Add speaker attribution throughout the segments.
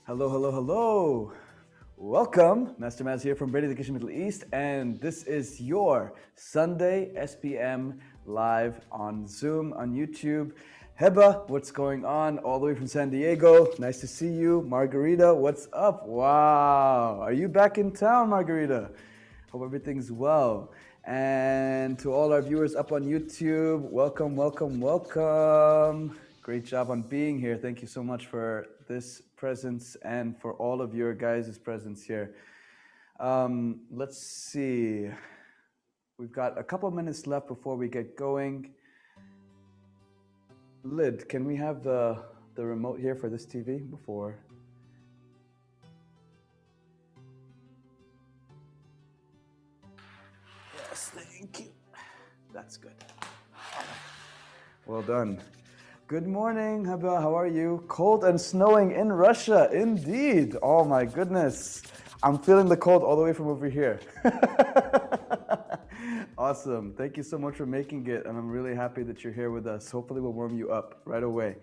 Speaker 1: Hello, hello, hello. Welcome. Master Maz here from Brady Education Middle East, and this is your Sunday SBM live on Zoom, on YouTube. Heba, what's going on? All the way from San Diego. Nice to see you. Margarita, what's up? Wow. Are you back in town, Margarita? Hope everything's well. And to all our viewers up on YouTube, welcome, welcome, welcome. Great job on being here. Thank you so much for this presence and for all of your guys' presence here. Let's see. We've got a couple minutes left before we get going. Lid, can we have the remote here for this TV before? Yes, thank you. That's good. Well done. Good morning, Haba. How are you? Cold and snowing in Russia, indeed. Oh my goodness. I'm feeling the cold all the way from over here. Awesome. Thank you so much for making it, and I'm really happy that you're here with us. Hopefully we'll warm you up right away.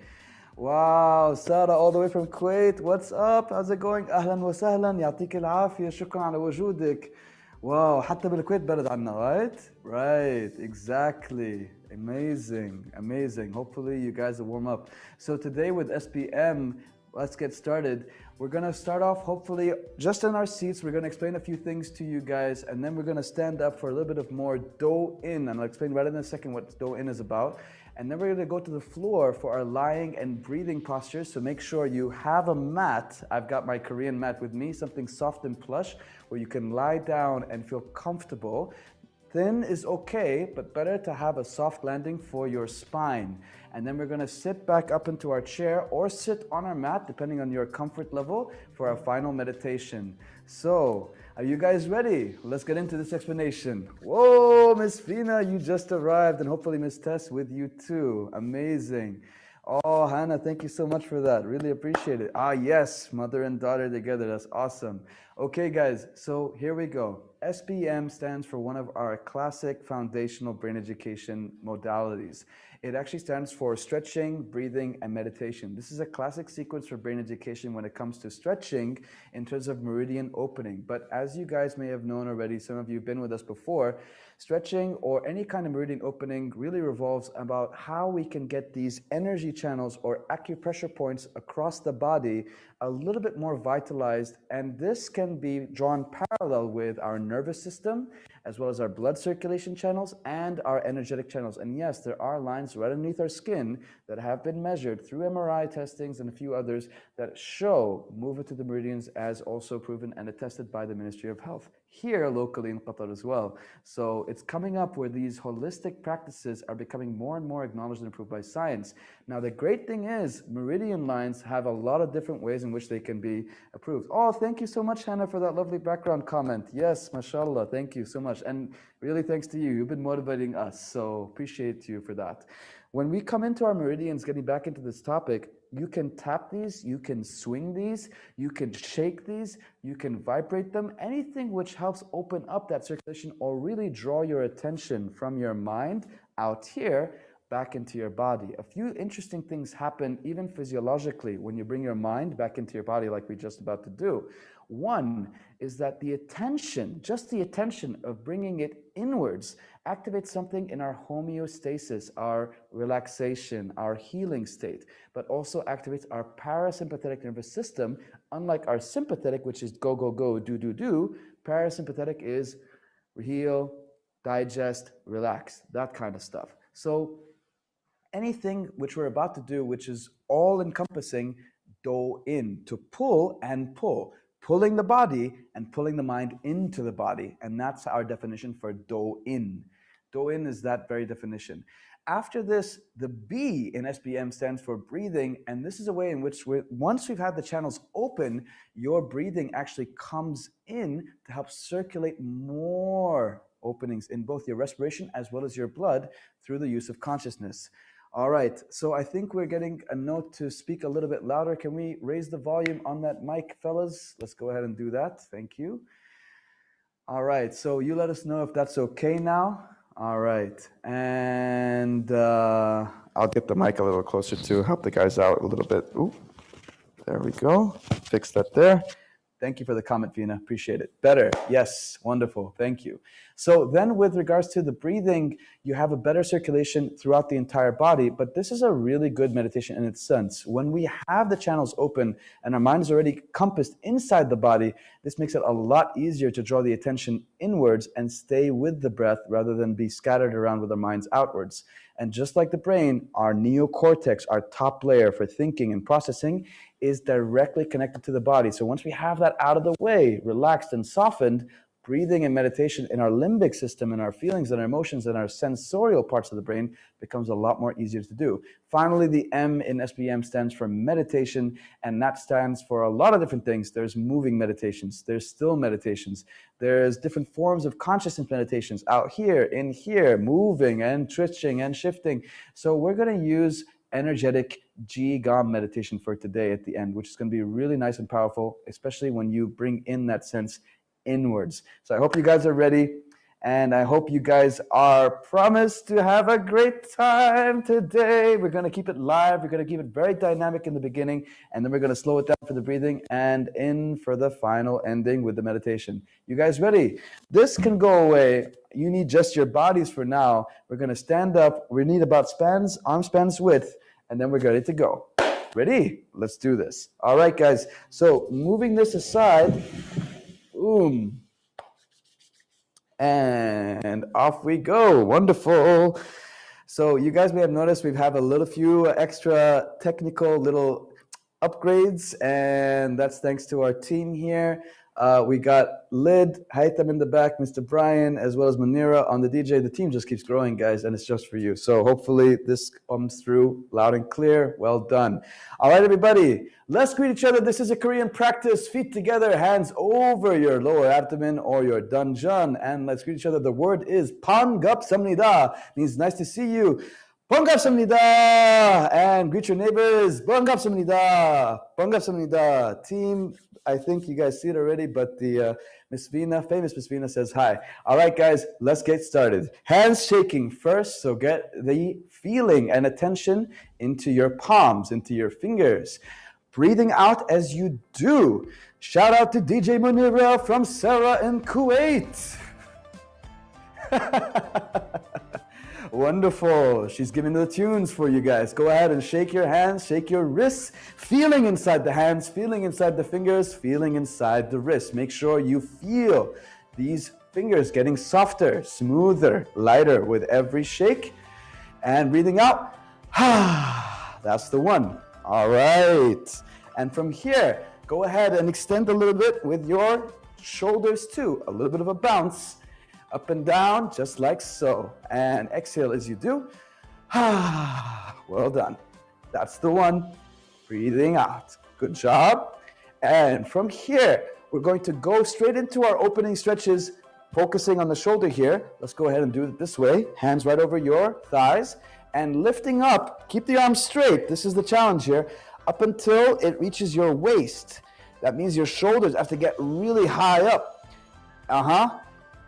Speaker 1: Wow, Sarah all the way from Kuwait. What's up? How's it going? أهلا وسهلا. يعطيك العافية. شكرا على وجودك. Wow, حتى بالكويت برد عنا, right? Right, exactly. Amazing, amazing. Hopefully you guys will warm up. So today with SBM, let's get started. We're gonna start off hopefully just in our seats. We're gonna explain a few things to you guys, and then we're gonna stand up for a little bit of more do-in. And I'll explain right in a second what do-in is about. And then we're gonna go to the floor for our lying and breathing postures. So make sure you have a mat. I've got my Korean mat with me, something soft and plush where you can lie down and feel comfortable. Thin is okay, but better to have a soft landing for your spine. And then we're gonna sit back up into our chair or sit on our mat, depending on your comfort level, for our final meditation. So, are you guys ready? Let's get into this explanation. Whoa, Miss Fina, you just arrived, and hopefully Miss Tess with you too. Amazing. Oh, Hannah, thank you so much for that. Really appreciate it. Ah, yes, mother and daughter together. That's awesome. Okay, guys, so here we go. SBM stands for one of our classic foundational brain education modalities. It actually stands for stretching, breathing, and meditation. This is a classic sequence for brain education when it comes to stretching in terms of meridian opening. But as you guys may have known already, some of you have been with us before, stretching or any kind of meridian opening really revolves about how we can get these energy channels or acupressure points across the body a little bit more vitalized, and this can be drawn parallel with our nervous system as well as our blood circulation channels and our energetic channels. And yes, there are lines right underneath our skin that have been measured through MRI testings and a few others that show movement to the meridians, as also proven and attested by the Ministry of Health here locally in Qatar as well. So it's coming up where these holistic practices are becoming more and more acknowledged and approved by science. Now, the great thing is meridian lines have a lot of different ways in which they can be approved. Oh, thank you so much, Hannah, for that lovely background comment. Yes, mashallah, thank you so much. And really thanks to you. You've been motivating us, so appreciate you for that. When we come into our meridians, getting back into this topic, you can tap these, you can swing these, you can shake these, you can vibrate them, anything which helps open up that circulation or really draw your attention from your mind out here back into your body. A few interesting things happen even physiologically when you bring your mind back into your body like we're just about to do. One is that the attention, just the attention of bringing it inwards, activates something in our homeostasis, our relaxation, our healing state, but also activates our parasympathetic nervous system. Unlike our sympathetic, which is go, go, go, do, do, do, parasympathetic is heal, digest, relax, that kind of stuff. So anything which we're about to do, which is all encompassing, do in, to pull and pull. Pulling the body and pulling the mind into the body. And that's our definition for do-in. Do-in is that very definition. After this, the B in SBM stands for breathing. And this is a way in which once we've had the channels open, your breathing actually comes in to help circulate more openings in both your respiration as well as your blood through the use of consciousness. All right, so I think we're getting a note to speak a little bit louder. Can we raise the volume on that mic, fellas? Let's go ahead and do that. Thank you. All right, so you let us know if that's okay now. All right, and I'll get the mic a little closer to help the guys out a little bit. Ooh, there we go. fix that there. Thank you for the comment, Vina. Appreciate it. Better. Yes. Wonderful. Thank you. So then with regards to the breathing, you have a better circulation throughout the entire body. But this is a really good meditation in its sense. When we have the channels open and our mind is already compassed inside the body, this makes it a lot easier to draw the attention inwards and stay with the breath rather than be scattered around with our minds outwards. And just like the brain, our neocortex, our top layer for thinking and processing, is directly connected to the body. So once we have that out of the way, relaxed and softened, breathing and meditation in our limbic system and our feelings and our emotions and our sensorial parts of the brain becomes a lot more easier to do. Finally, the M in SBM stands for meditation, and that stands for a lot of different things. There's moving meditations, there's still meditations, there's different forms of consciousness meditations out here, in here, moving and twitching and shifting. So we're going to use energetic Qigong meditation for today at the end, which is going to be really nice and powerful, especially when you bring in that sense inwards. So I hope you guys are ready, and I hope you guys are promised to have a great time today. We're going to keep it live. We're going to keep it very dynamic in the beginning, and then we're going to slow it down for the breathing and in for the final ending with the meditation. You guys ready? This can go away. You need just your bodies for now. We're going to stand up. We need about arm spans width, and then we're ready to go. Ready? Let's do this. All right, guys. So moving this aside, boom, and off we go. Wonderful. So you guys may have noticed we have a few extra technical little upgrades, and that's thanks to our team here. We got Lid, Haytham in the back, Mr. Brian, as well as Munira on the DJ. The team just keeps growing, guys, and it's just for you. So hopefully this comes through loud and clear. Well done. All right, everybody, let's greet each other. This is a Korean practice. Feet together, hands over your lower abdomen or your dungeon. And let's greet each other. The word is 반갑습니다. Means nice to see you. 반갑습니다. And greet your neighbors. 반갑습니다. 반갑습니다. Team, I think you guys see it already, but the Miss Vina, famous Miss Vina says hi. All right, guys, let's get started. Hands shaking first, so get the feeling and attention into your palms, into your fingers. Breathing out as you do. Shout out to DJ Munira from Sarah in Kuwait. Wonderful. She's giving the tunes for you guys. Go ahead and shake your hands, shake your wrists, feeling inside the hands, feeling inside the fingers, feeling inside the wrists. Make sure you feel these fingers getting softer, smoother, lighter with every shake. And breathing out. That's the one. All right. And from here, go ahead and extend a little bit with your shoulders too. A little bit of a bounce. Up and down, just like so. And exhale as you do. Well done. That's the one. Breathing out. Good job. And from here, we're going to go straight into our opening stretches, focusing on the shoulder here. Let's go ahead and do it this way. Hands right over your thighs. And lifting up. Keep the arms straight. This is the challenge here. Up until it reaches your waist. That means your shoulders have to get really high up.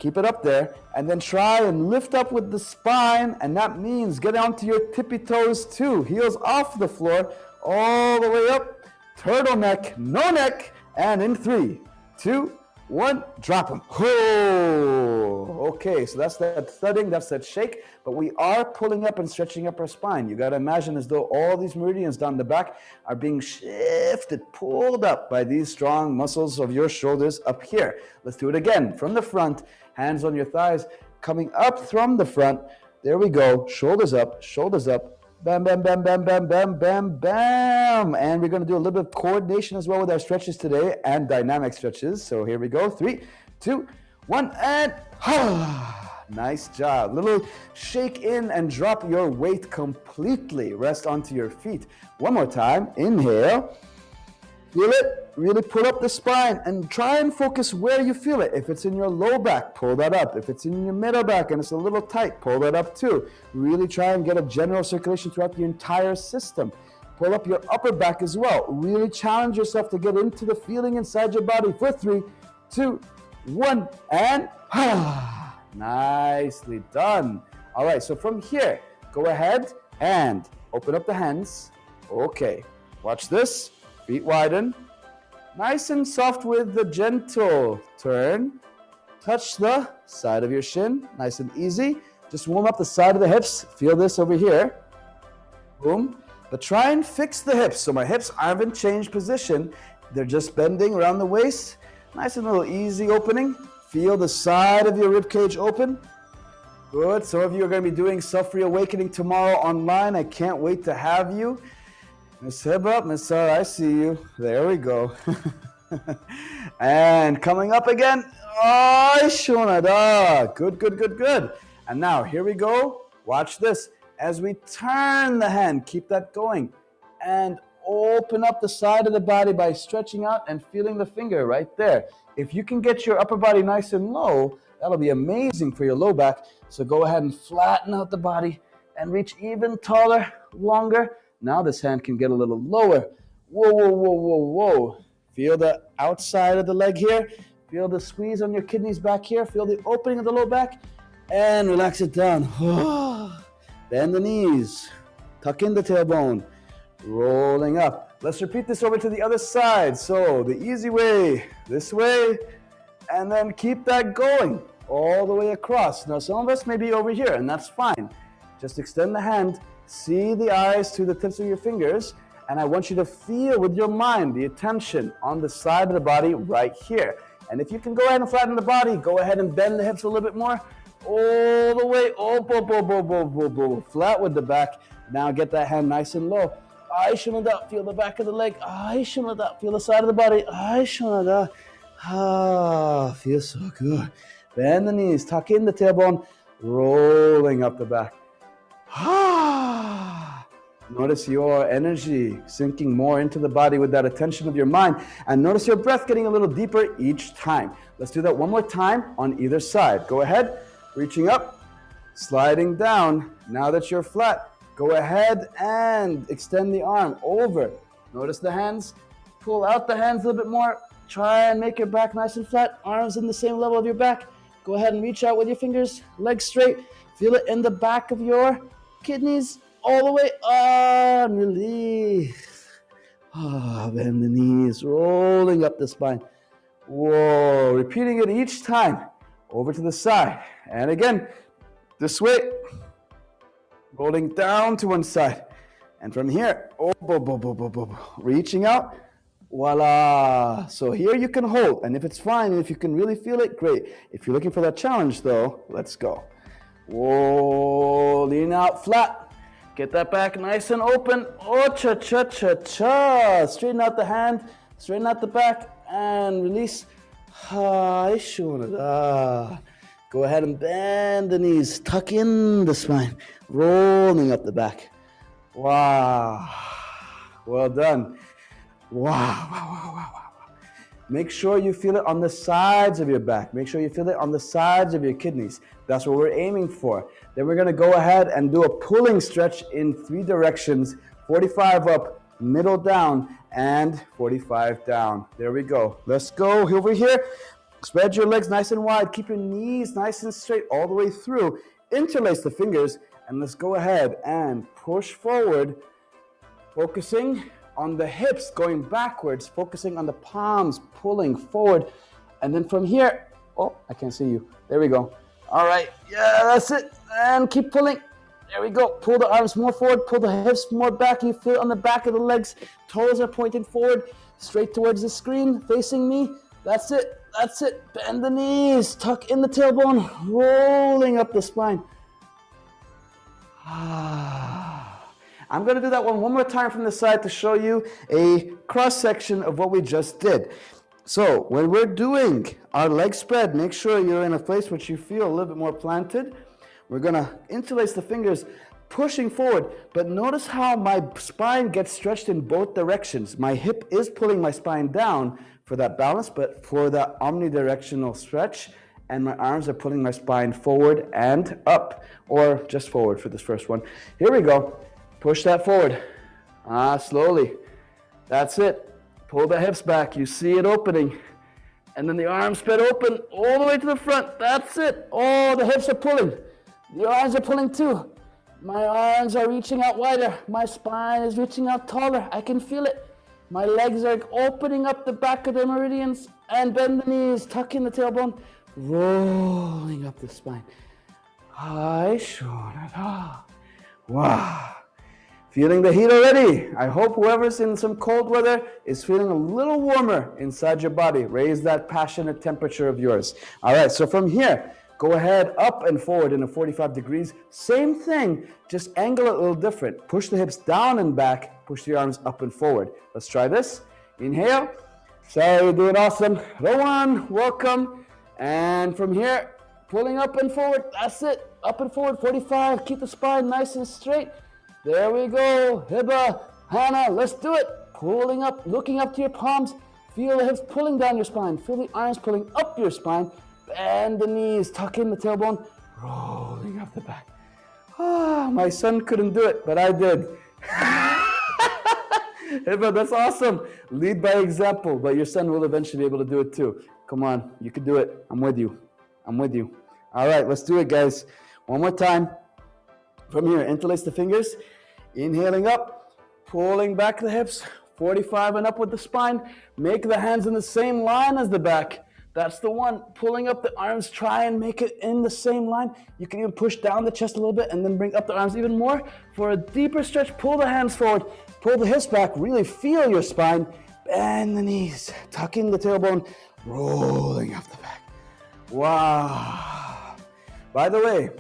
Speaker 1: Keep it up there, and then try and lift up with the spine, and that means get onto your tippy toes too. Heels off the floor, all the way up. Turtleneck, no neck, and in 3, 2, 1, drop them. Okay, so that's that thudding, that's that shake, but we are pulling up and stretching up our spine. You got to imagine as though all these meridians down the back are being shifted, pulled up by these strong muscles of your shoulders up here. Let's do it again from the front. Hands on your thighs, coming up from the front. There we go. Shoulders up, shoulders up. Bam, bam, bam, bam, bam, bam, bam, bam. And we're going to do a little bit of coordination as well with our stretches today and dynamic stretches. So here we go. 3, 2, 1, and nice job. Little shake in and drop your weight completely. Rest onto your feet. One more time. Inhale. Feel it, really pull up the spine and try and focus where you feel it. If it's in your low back, pull that up. If it's in your middle back and it's a little tight, pull that up too. Really try and get a general circulation throughout the entire system. Pull up your upper back as well. Really challenge yourself to get into the feeling inside your body for 3, 2, 1, and nicely done. All right, so from here, go ahead and open up the hands. Okay, watch this. Feet widen, Nice and soft with the gentle turn. Touch the side of your shin, nice and easy. Just warm up the side of the hips. Feel this over here. Boom. But try and fix the hips. So my hips haven't changed position. They're just bending around the waist. Nice and little easy opening. Feel the side of your rib cage open. Good. Some of you are going to be doing self-reawakening tomorrow online. I can't wait to have you. Miss Hibba, Miss Sarah, I see you. There we go. And coming up again. Oh, Shonada. Good, good, good, good. And now here we go. Watch this. As we turn the hand, keep that going. And open up the side of the body by stretching out and feeling the finger right there. If you can get your upper body nice and low, that'll be amazing for your low back. So go ahead and flatten out the body and reach even taller, longer. Now this hand can get a little lower. Whoa, whoa, whoa, whoa, whoa. Feel the outside of the leg here. Feel the squeeze on your kidneys back here. Feel the opening of the low back. And relax it down. Bend the knees. Tuck in the tailbone. Rolling up. Let's repeat this over to the other side. So the easy way, this way, and then keep that going all the way across. Now some of us may be over here, and that's fine. Just extend the hand, see the eyes to the tips of your fingers, and I want you to feel with your mind the attention on the side of the body right here. And if you can go ahead and flatten the body, go ahead and bend the hips a little bit more, all the way, flat with the back. Now get that hand nice and low. I shouldn't doubt. Feel the back of the leg. I shouldn't doubt. Feel the side of the body. I shouldn't doubt. Ah, feels so good. Bend the knees. Tuck in the tailbone. Rolling up the back. Ah. Notice your energy sinking more into the body with that attention of your mind. And notice your breath getting a little deeper each time. Let's do that one more time on either side. Go ahead. Reaching up. Sliding down. Now that you're flat, go ahead and extend the arm over. Notice the hands. Pull out the hands a little bit more. Try and make your back nice and flat. Arms in the same level of your back. Go ahead and reach out with your fingers. Legs straight. Feel it in the back of your kidneys. All the way on. Release. Bend the knees. Rolling up the spine. Whoa. Repeating it each time. Over to the side. And again, this way. Rolling down to one side. And from here, reaching out. Voila. So here you can hold. And if it's fine, if you can really feel it, great. If you're looking for that challenge though, let's go. Whoa, lean out flat. Get that back nice and open. Oh, cha-cha-cha-cha. Straighten out the hand. Straighten out the back. And release. Go ahead and bend the knees. Tuck in the spine. Rolling up the back. Wow. Well done. Wow. Make sure you feel it on the sides of your back. Make sure you feel it on the sides of your kidneys. That's what we're aiming for. Then we're going to go ahead and do a pulling stretch in 3 directions. 45 up, middle down, and 45 down. There we go. Let's go over here. Spread your legs nice and wide. Keep your knees nice and straight all the way through. Interlace the fingers, and let's go ahead and push forward, focusing on the hips going backwards, focusing on the palms pulling forward. And then from here, oh, I can't see you. There we go. All right, yeah, that's it. And keep pulling. There we go. Pull the arms more forward, pull the hips more back. You feel it on the back of the legs. Toes are pointing forward, straight towards the screen, facing me. That's it. That's it. Bend the knees. Tuck in the tailbone. Rolling up the spine. I'm going to do that one more time from the side to show you a cross-section of what we just did. So when we're doing our leg spread, make sure you're in a place which you feel a little bit more planted. We're going to interlace the fingers, pushing forward. But notice how my spine gets stretched in both directions. My hip is pulling my spine down for that balance, but for the omnidirectional stretch, and my arms are pulling my spine forward and up, or just forward for this first one. Here we go. Push that forward. Slowly. That's it. Pull the hips back. You see it opening. And then the arms spread open all the way to the front. That's it. Oh, the hips are pulling. The arms are pulling too. My arms are reaching out wider. My spine is reaching out taller. I can feel it. My legs are opening up the back of the meridians and bend the knees, tuck in the tailbone, rolling up the spine. Wow. Feeling the heat already. I hope whoever's in some cold weather is feeling a little warmer inside your body. Raise that passionate temperature of yours. All right, so from here, go ahead up and forward in a 45 degrees. Same thing, just angle it a little different. Push the hips down and back, push the arms up and forward. Let's try this. Inhale. So you're doing awesome. Rowan, welcome. And from here, pulling up and forward. That's it. Up and forward, 45. Keep the spine nice and straight. There we go. Hiba, Hannah, let's do it. Pulling up, looking up to your palms. Feel the hips pulling down your spine. Feel the arms pulling up your spine. Bend the knees, tuck in the tailbone, rolling up the back. Ah, my son couldn't do it, but I did. Hiba, that's awesome. Lead by example, but your son will eventually be able to do it too. Come on, you can do it. I'm with you. I'm with you. All right, let's do it, guys. One more time. From here, interlace the fingers. Inhaling up, pulling back the hips, 45 and up with the spine. Make the hands in the same line as the back. That's the one. Pulling up the arms, try and make it in the same line. You can even push down the chest a little bit and then bring up the arms even more. For a deeper stretch, pull the hands forward, pull the hips back, really feel your spine. Bend the knees, tuck in the tailbone, rolling up the back. Wow. By the way,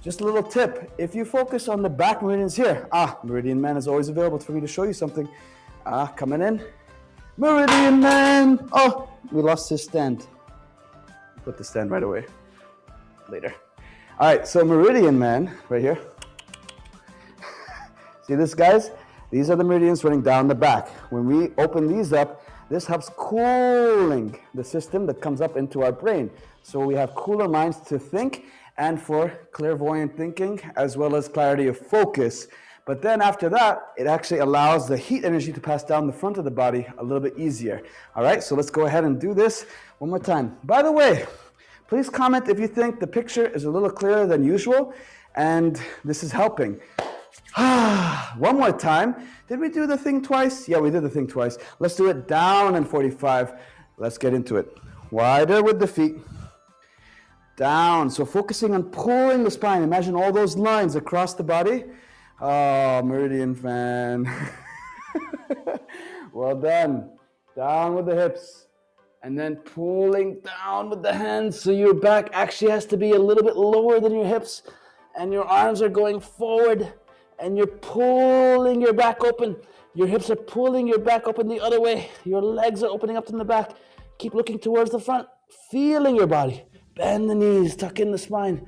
Speaker 1: just a little tip, if you focus on the back meridians here, Meridian Man is always available for me to show you something. Coming in, Meridian Man. Oh, we lost his stand. Put the stand right away, later. All right, so Meridian Man, right here. See this, guys? These are the meridians running down the back. When we open these up, this helps cooling the system that comes up into our brain. So we have cooler minds to think and for clairvoyant thinking, as well as clarity of focus. But then after that, it actually allows the heat energy to pass down the front of the body a little bit easier. All right, so let's go ahead and do this one more time. By the way, please comment if you think the picture is a little clearer than usual and this is helping. One more time. Did we do the thing twice? Yeah, we did the thing twice. Let's do it down in 45. Let's get into it. Wider with the feet. Down. So focusing on pulling the spine. Imagine all those lines across the body. Oh, Meridian fan. Well done. Down with the hips. And then pulling down with the hands. So your back actually has to be a little bit lower than your hips. And your arms are going forward. And you're pulling your back open. Your hips are pulling your back open the other way. Your legs are opening up in the back. Keep looking towards the front. Feeling your body. Bend the knees, tuck in the spine.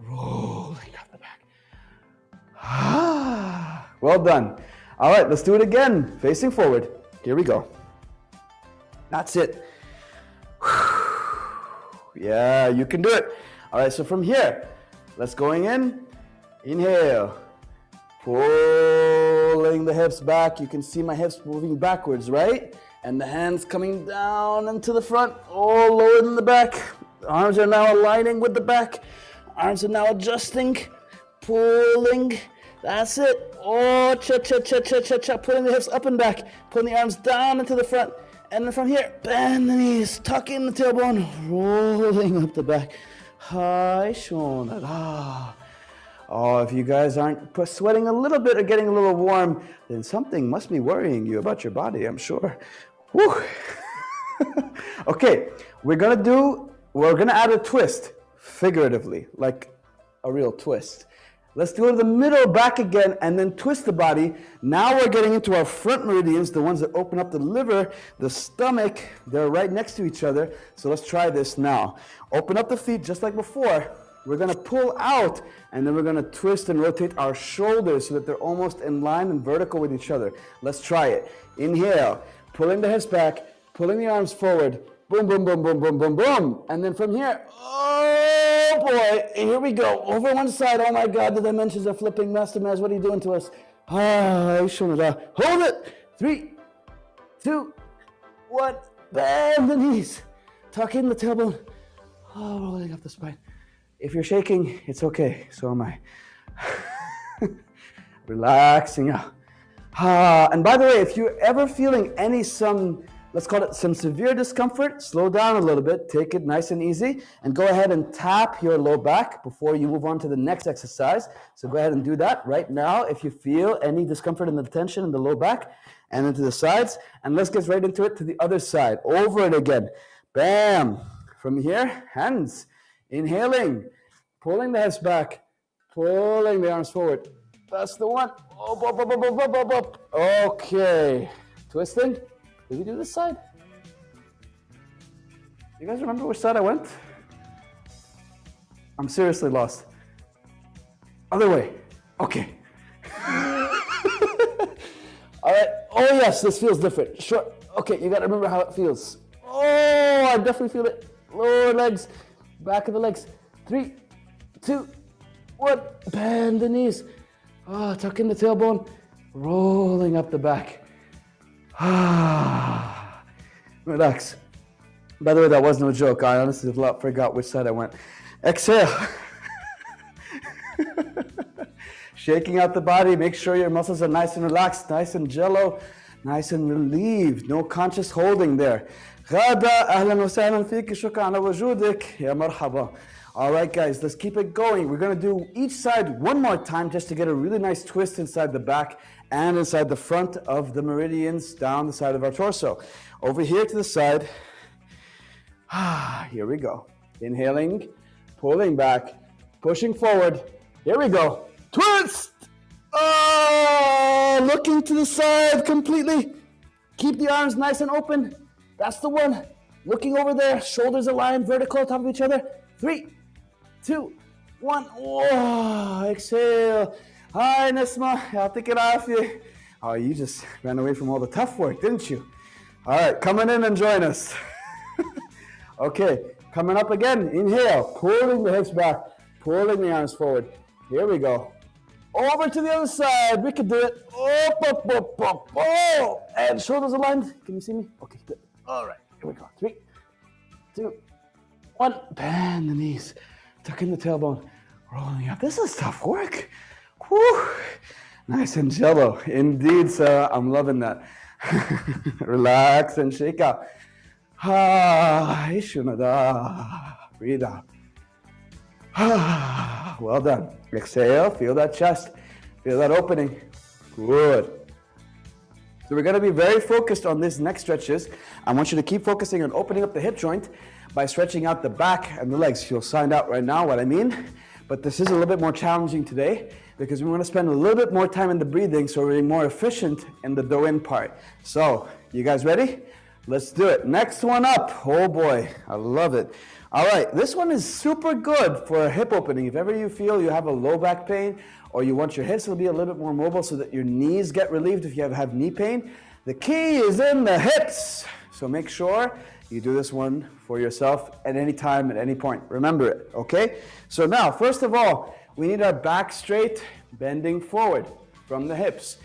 Speaker 1: Rolling up the back. Well done. All right, let's do it again. Facing forward. Here we go. That's it. Yeah, you can do it. All right, so from here, let's going in. Inhale. Pulling the hips back. You can see my hips moving backwards, right? And the hands coming down into the front, all lower than the back. The arms are now aligning with the back. Arms are now adjusting, pulling. That's it. Oh, cha-cha-cha-cha-cha-cha. Pulling the hips up and back. Pulling the arms down into the front. And then from here, bend the knees, tuck in the tailbone, rolling up the back. Hi, Shona. Oh, if you guys aren't sweating a little bit or getting a little warm, then something must be worrying you about your body, I'm sure. Woo. Okay, we're gonna add a twist, figuratively, like a real twist. Let's do it in the middle, back again, and then twist the body. Now we're getting into our front meridians, the ones that open up the liver, the stomach. They're right next to each other. So let's try this now. Open up the feet just like before. We're gonna pull out, and then we're gonna twist and rotate our shoulders so that they're almost in line and vertical with each other. Let's try it. Inhale, pulling the hips back, pulling the arms forward. Boom, boom, boom, boom, boom, boom, boom. And then from here, oh boy, here we go. Over one side, oh my God, the dimensions are flipping. Master Maz, what are you doing to us? Hold it. 3, 2, 1. Bend the knees. Tuck in the tailbone. Oh, rolling up the spine. If you're shaking, it's okay. So am I. Relaxing out. And by the way, if you're ever feeling let's call it some severe discomfort, slow down a little bit, take it nice and easy, and go ahead and tap your low back before you move on to the next exercise. So go ahead and do that right now if you feel any discomfort in the tension in the low back and into the sides. And let's get right into it to the other side. Over it again. Bam. From here, hands. Inhaling, pulling the hips back, pulling the arms forward. That's the one. Up, up, up, up, up, up, up. Okay. Twisting. Did we do this side? You guys remember which side I went? I'm seriously lost. Other way. Okay. All right. Oh yes, this feels different. Sure. Okay, you got to remember how it feels. Oh, I definitely feel it. Lower legs, back of the legs. 3, 2, 1. Bend the knees. Tuck in the tailbone. Rolling up the back. Relax. By the way, that was no joke. I honestly forgot which side I went. Exhale. Shaking out the body. Make sure your muscles are nice and relaxed, nice and jello, nice and relieved. No conscious holding there. غادة أهلا وسهلا فيك. شكرا على وجودك. يا مرحبا. All right, guys, let's keep it going. We're going to do each side one more time just to get a really nice twist inside the back and inside the front of the meridians down the side of our torso. Over here to the side. Here we go. Inhaling, pulling back, pushing forward. Here we go. Twist! Oh, looking to the side completely. Keep the arms nice and open. That's the one. Looking over there, shoulders aligned, vertical on top of each other. 3, 2, 1. Oh, exhale. Hi, Nesma. يعطيك العافية. Oh, you just ran away from all the tough work, didn't you? All right, coming in and join us. Okay, coming up again. Inhale, pulling the hips back, pulling the arms forward. Here we go. Over to the other side. We can do it. Up, up, up, up. Oh, and shoulders aligned. Can you see me? Okay, good. All right, here we go. 3, 2, 1. Bend the knees. Tuck in the tailbone. Rolling up. This is tough work. Whew. Nice and jello. Indeed, sir. I'm loving that. Relax and shake out. Breathe out. Well done. Exhale. Feel that chest. Feel that opening. Good. So we're going to be very focused on these next stretches. I want you to keep focusing on opening up the hip joint by stretching out the back and the legs. You'll find out right now what I mean. But this is a little bit more challenging today because we want to spend a little bit more time in the breathing so we're more efficient in the do-in part. So, you guys ready? Let's do it. Next one up. Oh boy, I love it. All right, this one is super good for a hip opening. If ever you feel you have a low back pain or you want your hips to be a little bit more mobile so that your knees get relieved if you have knee pain, the key is in the hips. So make sure you do this one for yourself at any time, at any point. Remember it, okay? So now, first of all, we need our back straight, bending forward from the hips.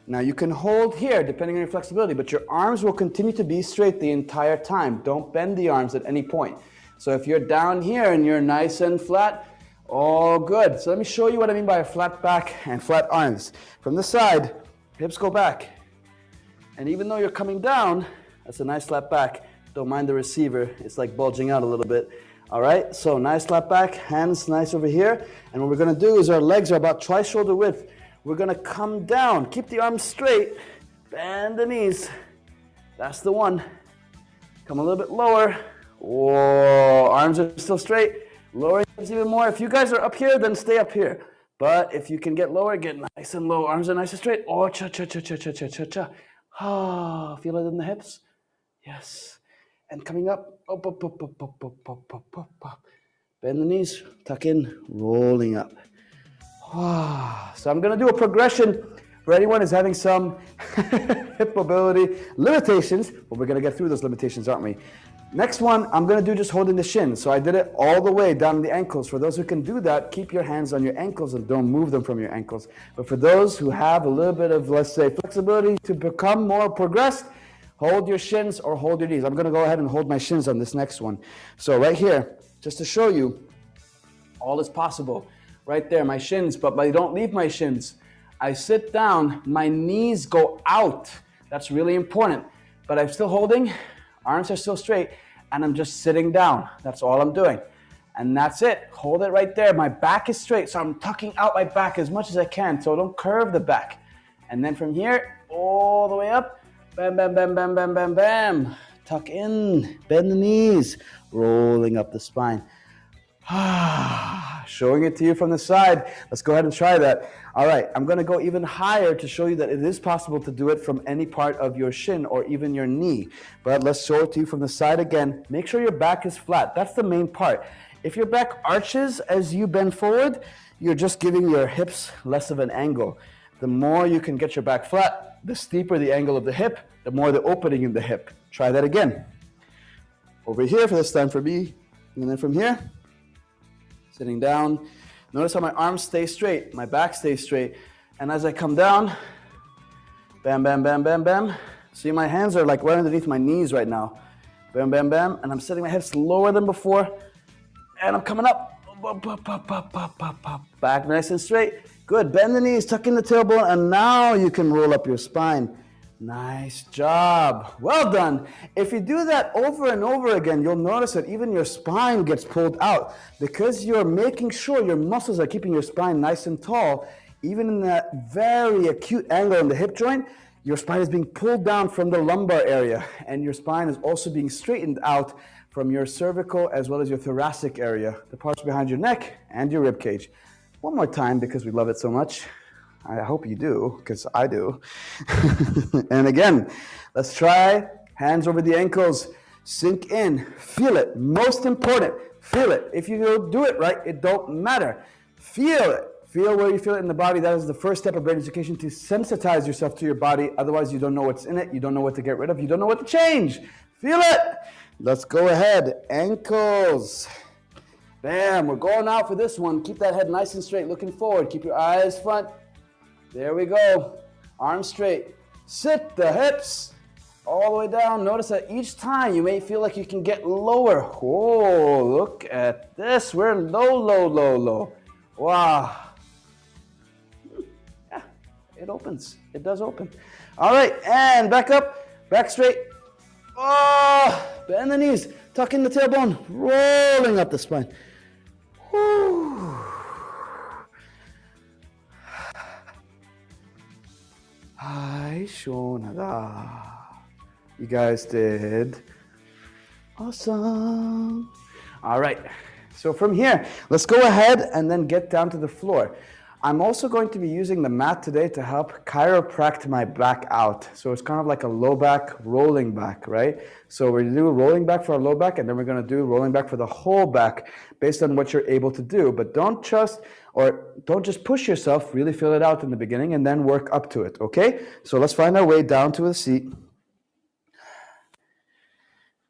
Speaker 1: Now you can hold here, depending on your flexibility, but your arms will continue to be straight the entire time. Don't bend the arms at any point. So if you're down here and you're nice and flat, all good. So let me show you what I mean by a flat back and flat arms. From the side, hips go back. And even though you're coming down, that's a nice flat back. Don't mind the receiver, it's like bulging out a little bit. All right, so nice flat back, hands nice over here. And what we're gonna do is our legs are about twice shoulder width. We're gonna come down, keep the arms straight, bend the knees. That's the one. Come a little bit lower. Whoa, arms are still straight. Lower hips even more. If you guys are up here, then stay up here. But if you can get lower, get nice and low. Arms are nice and straight. Oh, cha-cha-cha-cha-cha-cha-cha. Ah, feel it in the hips? Yes. And coming up, up, up, up, up, up, up, up, up, up, up. Bend the knees, tuck in, rolling up. So I'm gonna do a progression for anyone who's having some hip mobility limitations, but we're gonna get through those limitations, aren't we? Next one, I'm gonna do just holding the shins. So I did it all the way down the ankles. For those who can do that, keep your hands on your ankles and don't move them from your ankles. But for those who have a little bit of, let's say, flexibility to become more progressed, hold your shins or hold your knees. I'm gonna go ahead and hold my shins on this next one. So right here, just to show you, all is possible. Right there, my shins, but I don't leave my shins. I sit down, my knees go out. That's really important. But I'm still holding, arms are still straight, and I'm just sitting down. That's all I'm doing. And that's it. Hold it right there. My back is straight, so I'm tucking out my back as much as I can, so don't curve the back. And then from here, all the way up, bam, bam, bam, bam, bam, bam, bam. Tuck in, bend the knees, rolling up the spine. Showing it to you from the side. Let's go ahead and try that. All right, I'm going to go even higher to show you that it is possible to do it from any part of your shin or even your knee. But let's show it to you from the side again. Make sure your back is flat. That's the main part. If your back arches as you bend forward, you're just giving your hips less of an angle. The more you can get your back flat, the steeper the angle of the hip, the more the opening in the hip. Try that again. Over here for this time for me, and then from here, sitting down. Notice how my arms stay straight, my back stays straight. And as I come down, bam, bam, bam, bam, bam. See, my hands are like right underneath my knees right now. Bam, bam, bam. And I'm setting my hips lower than before. And I'm coming up. Back nice and straight. Good. Bend the knees, tuck in the tailbone, and now you can roll up your spine. Nice job. Well done. If you do that over and over again, you'll notice that even your spine gets pulled out because you're making sure your muscles are keeping your spine nice and tall. Even in that very acute angle in the hip joint, your spine is being pulled down from the lumbar area, and your spine is also being straightened out from your cervical as well as your thoracic area, the parts behind your neck and your rib cage. One more time because we love it so much. I hope you do, because I do. And again, let's try hands over the ankles, sink in, feel it. Most important, feel it. If you don't do it right, it don't matter. Feel it. Feel where you feel it in the body. That is the first step of brain education, to sensitize yourself to your body. Otherwise, you don't know what's in it. You don't know what to get rid of. You don't know what to change. Feel it. Let's go ahead. Ankles. Bam. We're going out for this one. Keep that head nice and straight, looking forward. Keep your eyes front. There we go. Arms straight. Sit the hips all the way down. Notice that each time you may feel like you can get lower. Oh, look at this. We're low, low, low, low. Wow. Yeah, it opens. It does open. All right, and back up. Back straight. Oh, bend the knees. Tuck in the tailbone. Rolling up the spine. Whew. Hi, Shonada. You guys did awesome. All right, so from here, let's go ahead and then get down to the floor. I'm also going to be using the mat today to help chiropract my back out. So it's kind of like a low back, rolling back, right? So we're gonna do rolling back for our low back, and then we're gonna do rolling back for the whole back based on what you're able to do. But don't just push yourself, really feel it out in the beginning and then work up to it, okay? So let's find our way down to a seat.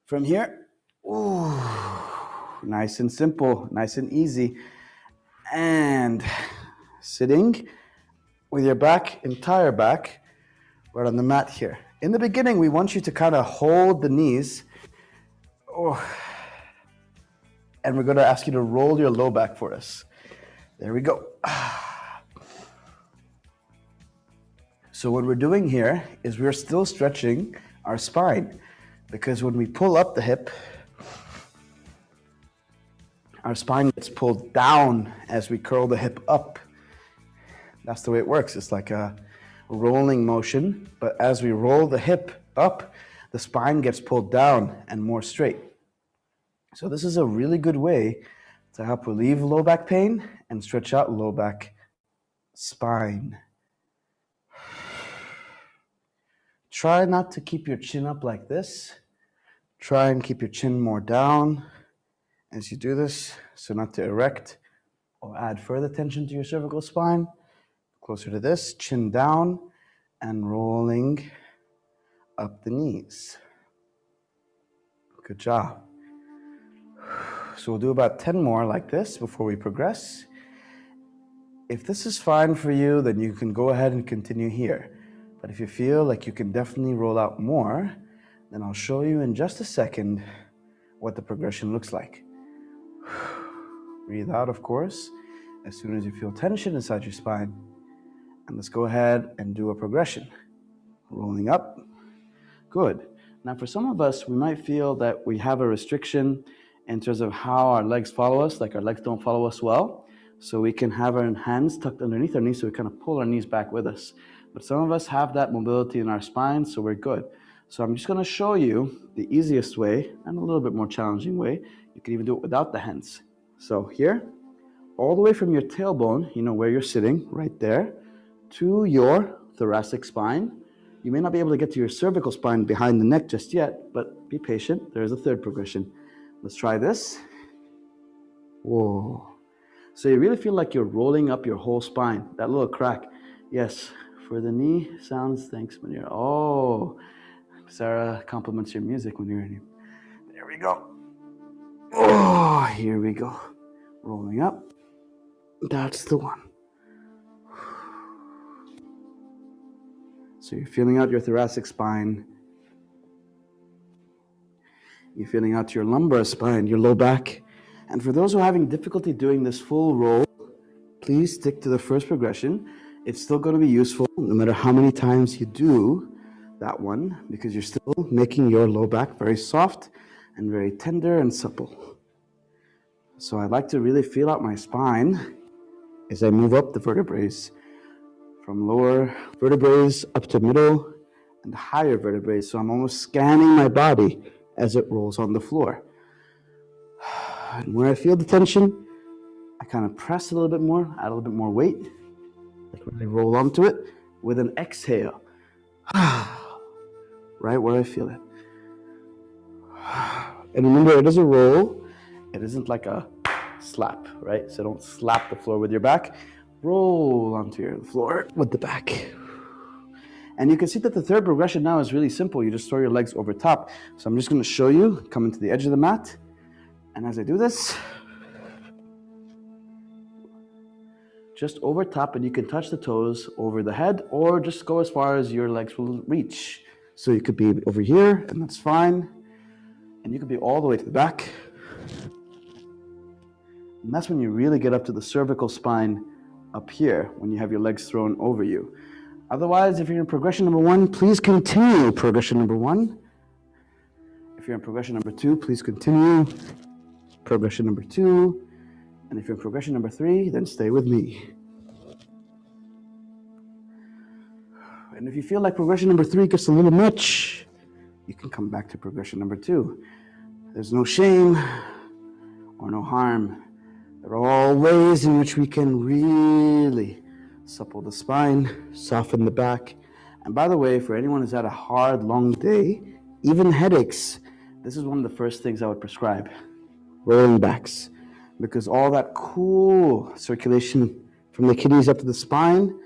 Speaker 1: From here, ooh, nice and simple, nice and easy. And sitting with your back, entire back, right on the mat here. In the beginning, we want you to kind of hold the knees. Oh, and we're going to ask you to roll your low back for us. There we go. So what we're doing here is we're still stretching our spine, because when we pull up the hip, our spine gets pulled down as we curl the hip up. That's the way it works. It's like a rolling motion, but as we roll the hip up, the spine gets pulled down and more straight. So this is a really good way to help relieve low back pain and stretch out low back spine. Try not to keep your chin up like this. Try and keep your chin more down as you do this, so not to erect or add further tension to your cervical spine. Closer to this, chin down and rolling up the knees. Good job. So we'll do about 10 more like this before we progress. If this is fine for you, then you can go ahead and continue here. But if you feel like you can definitely roll out more, then I'll show you in just a second what the progression looks like. Breathe out, of course, as soon as you feel tension inside your spine. And let's go ahead and do a progression. Rolling up. Good. Now for some of us, we might feel that we have a restriction in terms of how our legs follow us, like our legs don't follow us well. So we can have our hands tucked underneath our knees so we kind of pull our knees back with us. But some of us have that mobility in our spine, so we're good. So I'm just going to show you the easiest way and a little bit more challenging way. You can even do it without the hands. So here, all the way from your tailbone, you know where you're sitting, right there, to your thoracic spine. You may not be able to get to your cervical spine behind the neck just yet, but be patient. There's a third progression. Let's try this. Whoa. So you really feel like you're rolling up your whole spine, that little crack. Yes, for the knee sounds, thanks, Manir. Oh, Sarah compliments your music when you're in here. There we go. Oh, here we go. Rolling up. That's the one. So you're feeling out your thoracic spine. You're feeling out your lumbar spine, your low back. And for those who are having difficulty doing this full roll, please stick to the first progression. It's still going to be useful no matter how many times you do that one, because you're still making your low back very soft and very tender and supple. So I like to really feel out my spine as I move up the vertebrae, from lower vertebrae up to middle and higher vertebrae. So I'm almost scanning my body as it rolls on the floor. And where I feel the tension, I kind of press a little bit more, add a little bit more weight, like really roll onto it with an exhale. Right where I feel it. And remember, it is a roll. It isn't like a slap, right? So don't slap the floor with your back. Roll onto your floor with the back. And you can see that the third progression now is really simple. You just throw your legs over top. So I'm just going to show you, coming to the edge of the mat. And as I do this, just over top, and you can touch the toes over the head or just go as far as your legs will reach. So you could be over here, and that's fine. And you could be all the way to the back. And that's when you really get up to the cervical spine up here, when you have your legs thrown over you. Otherwise, if you're in progression number 1, please continue progression number 1. If you're in progression number 2, please continue progression number 2. And if you're in progression number 3, then stay with me. And if you feel like progression number 3 gets a little much, you can come back to progression number 2. There's no shame or no harm. There are all ways in which we can really supple the spine, soften the back. And by the way, for anyone who's had a hard, long day, even headaches, this is one of the first things I would prescribe, rolling backs. Because all that cool circulation from the kidneys up to the spine,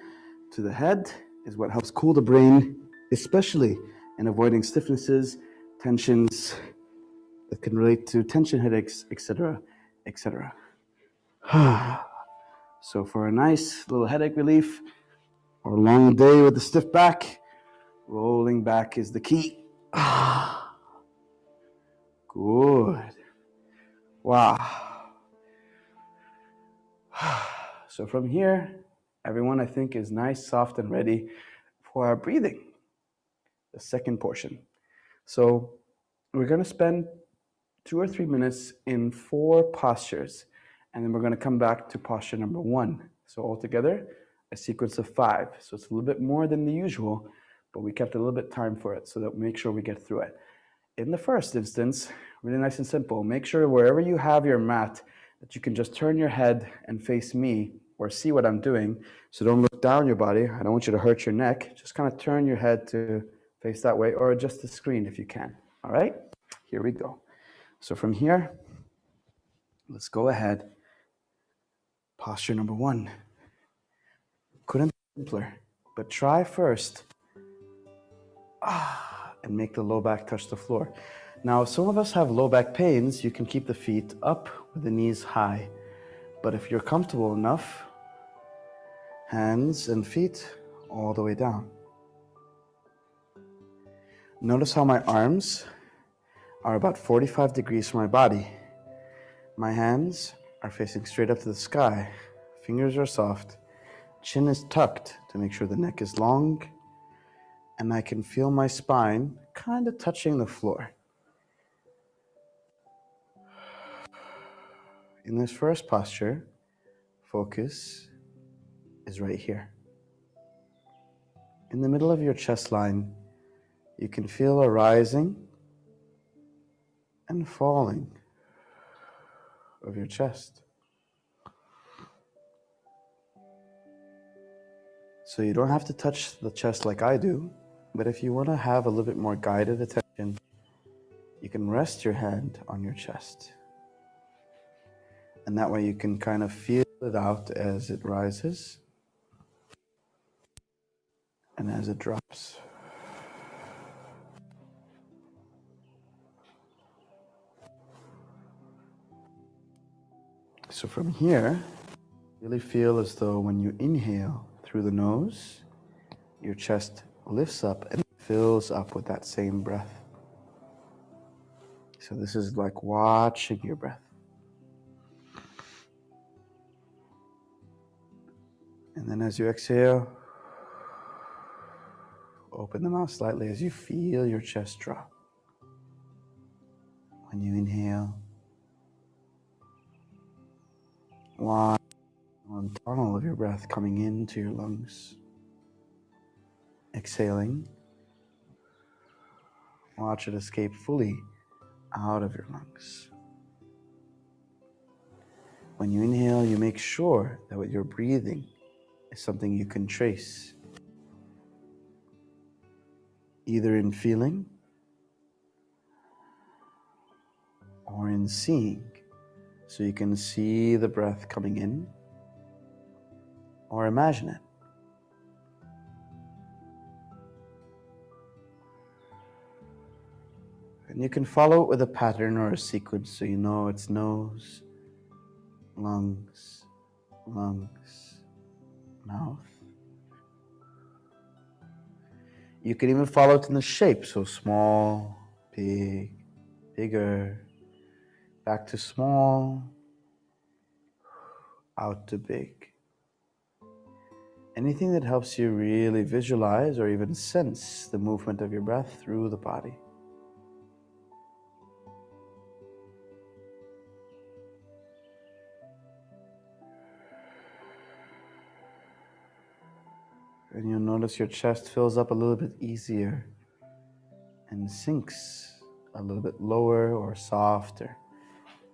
Speaker 1: to the head, is what helps cool the brain, especially in avoiding stiffnesses, tensions that can relate to tension headaches, etc., etc. So for a nice little headache relief or a long day with a stiff back, rolling back is the key. Good. Wow. So from here, everyone I think is nice, soft, and ready for our breathing, the second portion. So we're going to spend 2 or 3 minutes in 4 postures, and then we're going to come back to posture number 1. So altogether, a sequence of 5. So it's a little bit more than the usual, but we kept a little bit time for it so that we make sure we get through it. In the first instance, really nice and simple, make sure wherever you have your mat that you can just turn your head and face me or see what I'm doing. So don't look down your body. I don't want you to hurt your neck. Just kind of turn your head to face that way or adjust the screen if you can. All right, here we go. So from here, let's go ahead. Posture number 1. Couldn't be simpler, but try first. And make the low back touch the floor. Now, some of us have low back pains. You can keep the feet up with the knees high. But if you're comfortable enough, hands and feet all the way down. Notice how my arms are about 45 degrees from my body. My hands are facing straight up to the sky. Fingers are soft. Chin is tucked to make sure the neck is long, and I can feel my spine kind of touching the floor. In this first posture, focus is right here. In the middle of your chest line, you can feel a rising and falling of your chest. So you don't have to touch the chest like I do, but if you want to have a little bit more guided attention, you can rest your hand on your chest. And that way you can kind of feel it out as it rises and as it drops. So from here, really feel as though when you inhale through the nose, your chest lifts up and fills up with that same breath. So this is like watching your breath. And then as you exhale, open the mouth slightly as you feel your chest drop. When you inhale, one tunnel of your breath coming into your lungs. Exhaling, watch it escape fully out of your lungs. When you inhale, you make sure that what you're breathing is something you can trace, either in feeling or in seeing. So you can see the breath coming in or imagine it. And you can follow it with a pattern or a sequence so you know it's nose, lungs, lungs, mouth. You can even follow it in the shape, so small, big, bigger, back to small, out to big. Anything that helps you really visualize or even sense the movement of your breath through the body. And you'll notice your chest fills up a little bit easier and sinks a little bit lower or softer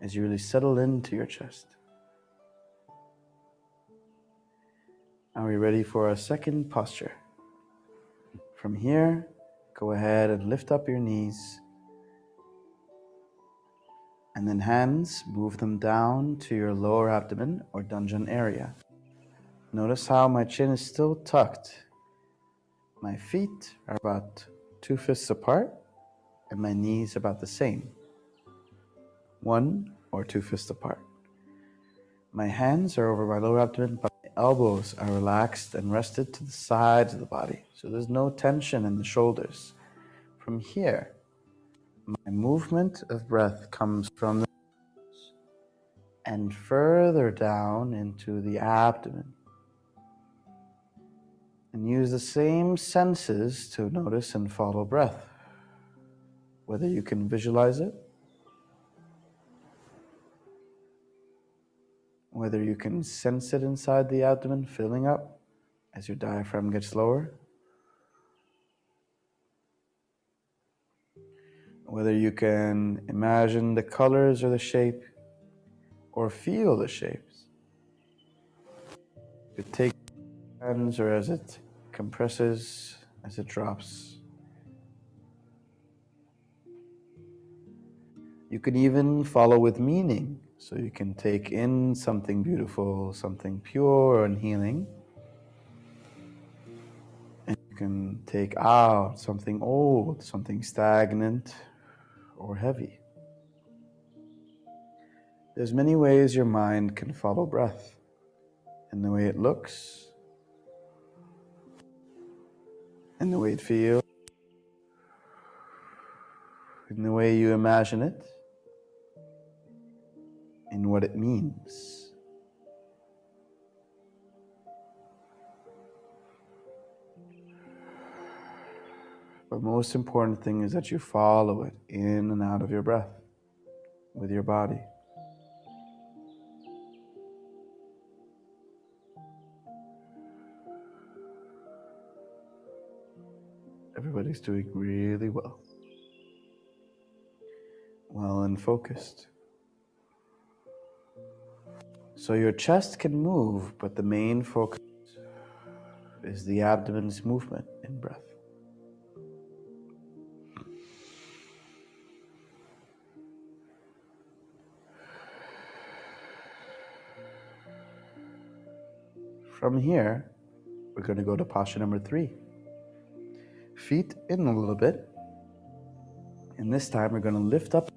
Speaker 1: as you really settle into your chest. Are we ready for our second posture? From here, go ahead and lift up your knees. And then hands, move them down to your lower abdomen or dungeon area. Notice how my chin is still tucked. My feet are about 2 fists apart and my knees about the same. 1 or 2 fists apart. My hands are over my lower abdomen, but my elbows are relaxed and rested to the sides of the body. So there's no tension in the shoulders. From here, my movement of breath comes from the nose and further down into the abdomen. And use the same senses to notice and follow breath. Whether you can visualize it, whether you can sense it inside the abdomen filling up as your diaphragm gets lower, whether you can imagine the colors or the shape or feel the shapes. You could take hands or as it compresses, as it drops. You can even follow with meaning. So you can take in something beautiful, something pure and healing. And you can take out something old, something stagnant or heavy. There's many ways your mind can follow breath. In the way it looks, in the way it feels, in the way you imagine it, in what it means. But most important thing is that you follow it in and out of your breath with your body. Everybody's doing really well. Well and focused. So your chest can move, but the main focus is the abdomen's movement in breath. From here, we're going to go to posture number 3. Feet in a little bit. And this time we're going to lift up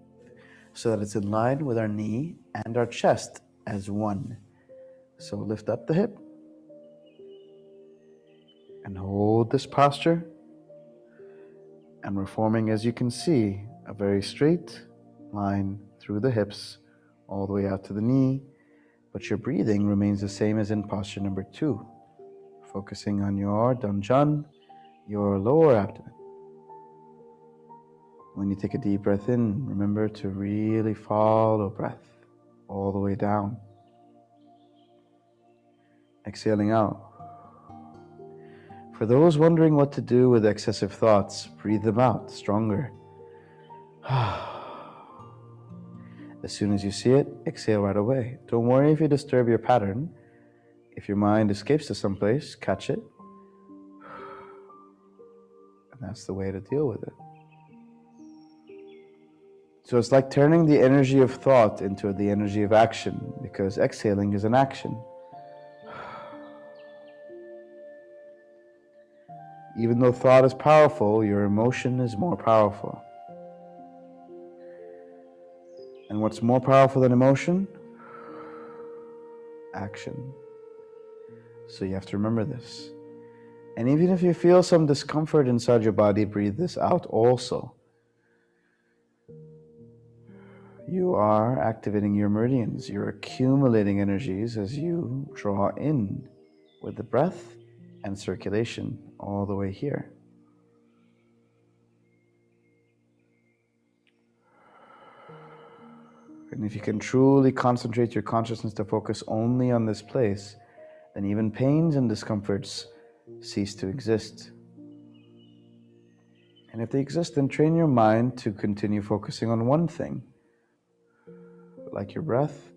Speaker 1: so that it's in line with our knee and our chest as one. So lift up the hip and hold this posture. And we're forming, as you can see, a very straight line through the hips all the way out to the knee. But your breathing remains the same as in posture number 2. Focusing on your danjan, your lower abdomen. When you take a deep breath in, remember to really follow breath all the way down. Exhaling out. For those wondering what to do with excessive thoughts, breathe them out stronger. As soon as you see it, exhale right away. Don't worry if you disturb your pattern. If your mind escapes to someplace, catch it. And that's the way to deal with it. So it's like turning the energy of thought into the energy of action, because exhaling is an action. Even though thought is powerful, your emotion is more powerful. And what's more powerful than emotion? Action. So you have to remember this. And even if you feel some discomfort inside your body, breathe this out also. You are activating your meridians. You're accumulating energies as you draw in with the breath and circulation all the way here. And if you can truly concentrate your consciousness to focus only on this place, then even pains and discomforts cease to exist. And if they exist, then train your mind to continue focusing on one thing, like your breath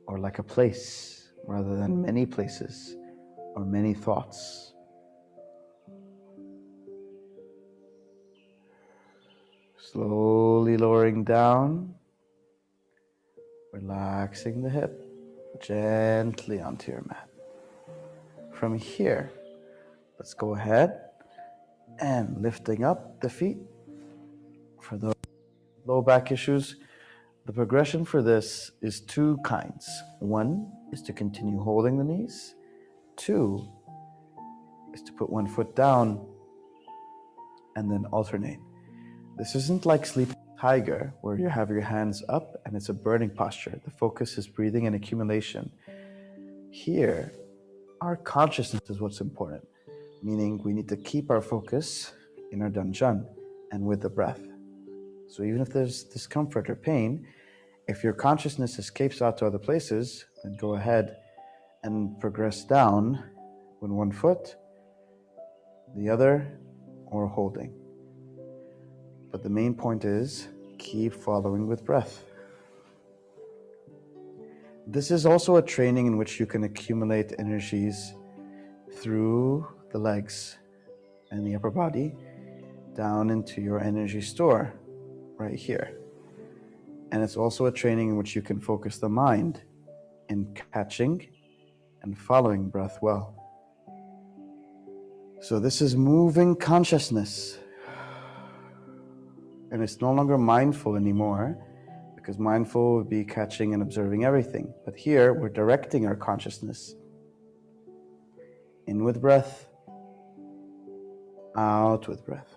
Speaker 1: or like a place, rather than many places or many thoughts. Slowly lowering down, relaxing the hip gently onto your mat. From here, let's go ahead and lifting up the feet. For those low back issues, the progression for this is 2 kinds. 1 is to continue holding the knees. 2 is to put one foot down and then alternate. This isn't like sleeping tiger where you have your hands up and it's a burning posture. The focus is breathing and accumulation. Here, our consciousness is what's important, meaning we need to keep our focus in our danjan and with the breath. So even if there's discomfort or pain, if your consciousness escapes out to other places, then go ahead and progress down with one foot, the other, or holding. But the main point is, keep following with breath. This is also a training in which you can accumulate energies through the legs and the upper body down into your energy store right here. And it's also a training in which you can focus the mind in catching and following breath well. So this is moving consciousness. And it's no longer mindful anymore, because mindful would be catching and observing everything. But here, we're directing our consciousness. In with breath, out with breath.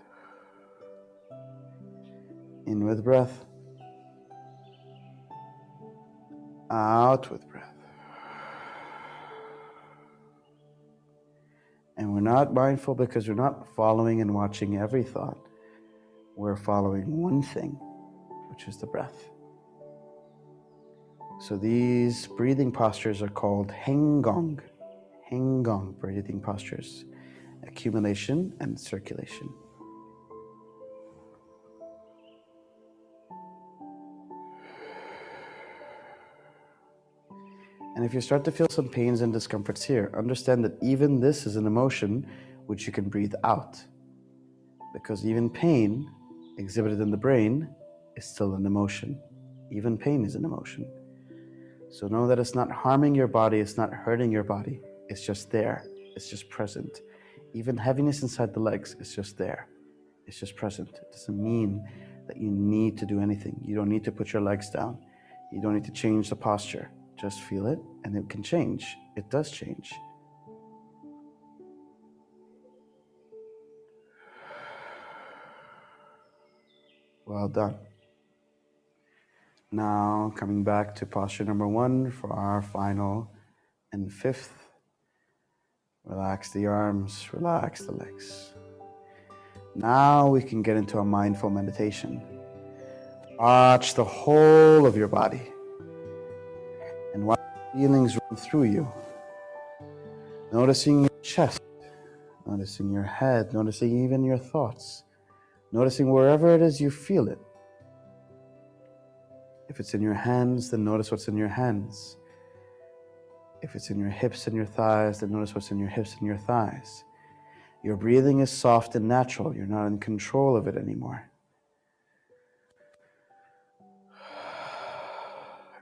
Speaker 1: In with breath, out with breath. And we're not mindful because we're not following and watching every thought. We're following one thing, which is the breath. So these breathing postures are called Henggong breathing postures, accumulation and circulation. And if you start to feel some pains and discomforts here, understand that even this is an emotion which you can breathe out. Because even pain exhibited in the brain is still an emotion. Even pain is an emotion. So know that it's not harming your body, it's not hurting your body. It's just there. It's just present. Even heaviness inside the legs is just there. It's just present. It doesn't mean that you need to do anything. You don't need to put your legs down. You don't need to change the posture. Just feel it, and it can change. It does change. Well done. Now, coming back to posture number 1 for our final and 5th. Relax the arms, relax the legs. Now we can get into a mindful meditation. Watch the whole of your body and watch feelings run through you. Noticing your chest, noticing your head, noticing even your thoughts, noticing wherever it is you feel it. If it's in your hands, then notice what's in your hands. If it's in your hips and your thighs, then notice what's in your hips and your thighs. Your breathing is soft and natural. You're not in control of it anymore.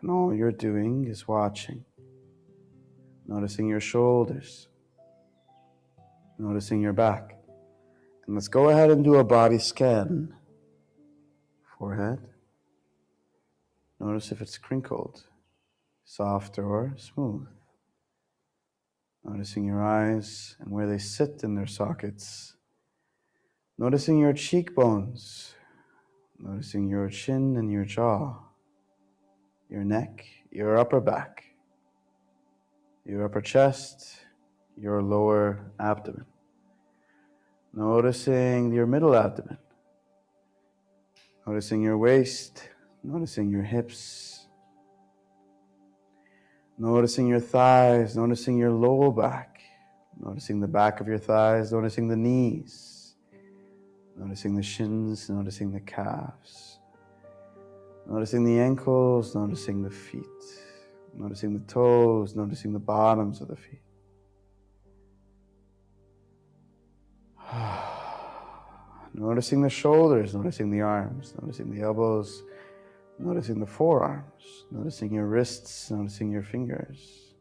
Speaker 1: And all you're doing is watching. Noticing your shoulders. Noticing your back. And let's go ahead and do a body scan. Forehead. Notice if it's crinkled, soft or smooth. Noticing your eyes and where they sit in their sockets. Noticing your cheekbones. Noticing your chin and your jaw. Your neck, your upper back. Your upper chest, your lower abdomen. Noticing your middle abdomen. Noticing your waist. Noticing your hips. Noticing your thighs, noticing your lower back. Noticing the back of your thighs, noticing the knees. Noticing the shins, noticing the calves. Noticing the ankles, noticing the feet. Noticing the toes, noticing the bottoms of the feet. Noticing the shoulders, noticing the arms, noticing the elbows, noticing the forearms, noticing your wrists, noticing your fingers,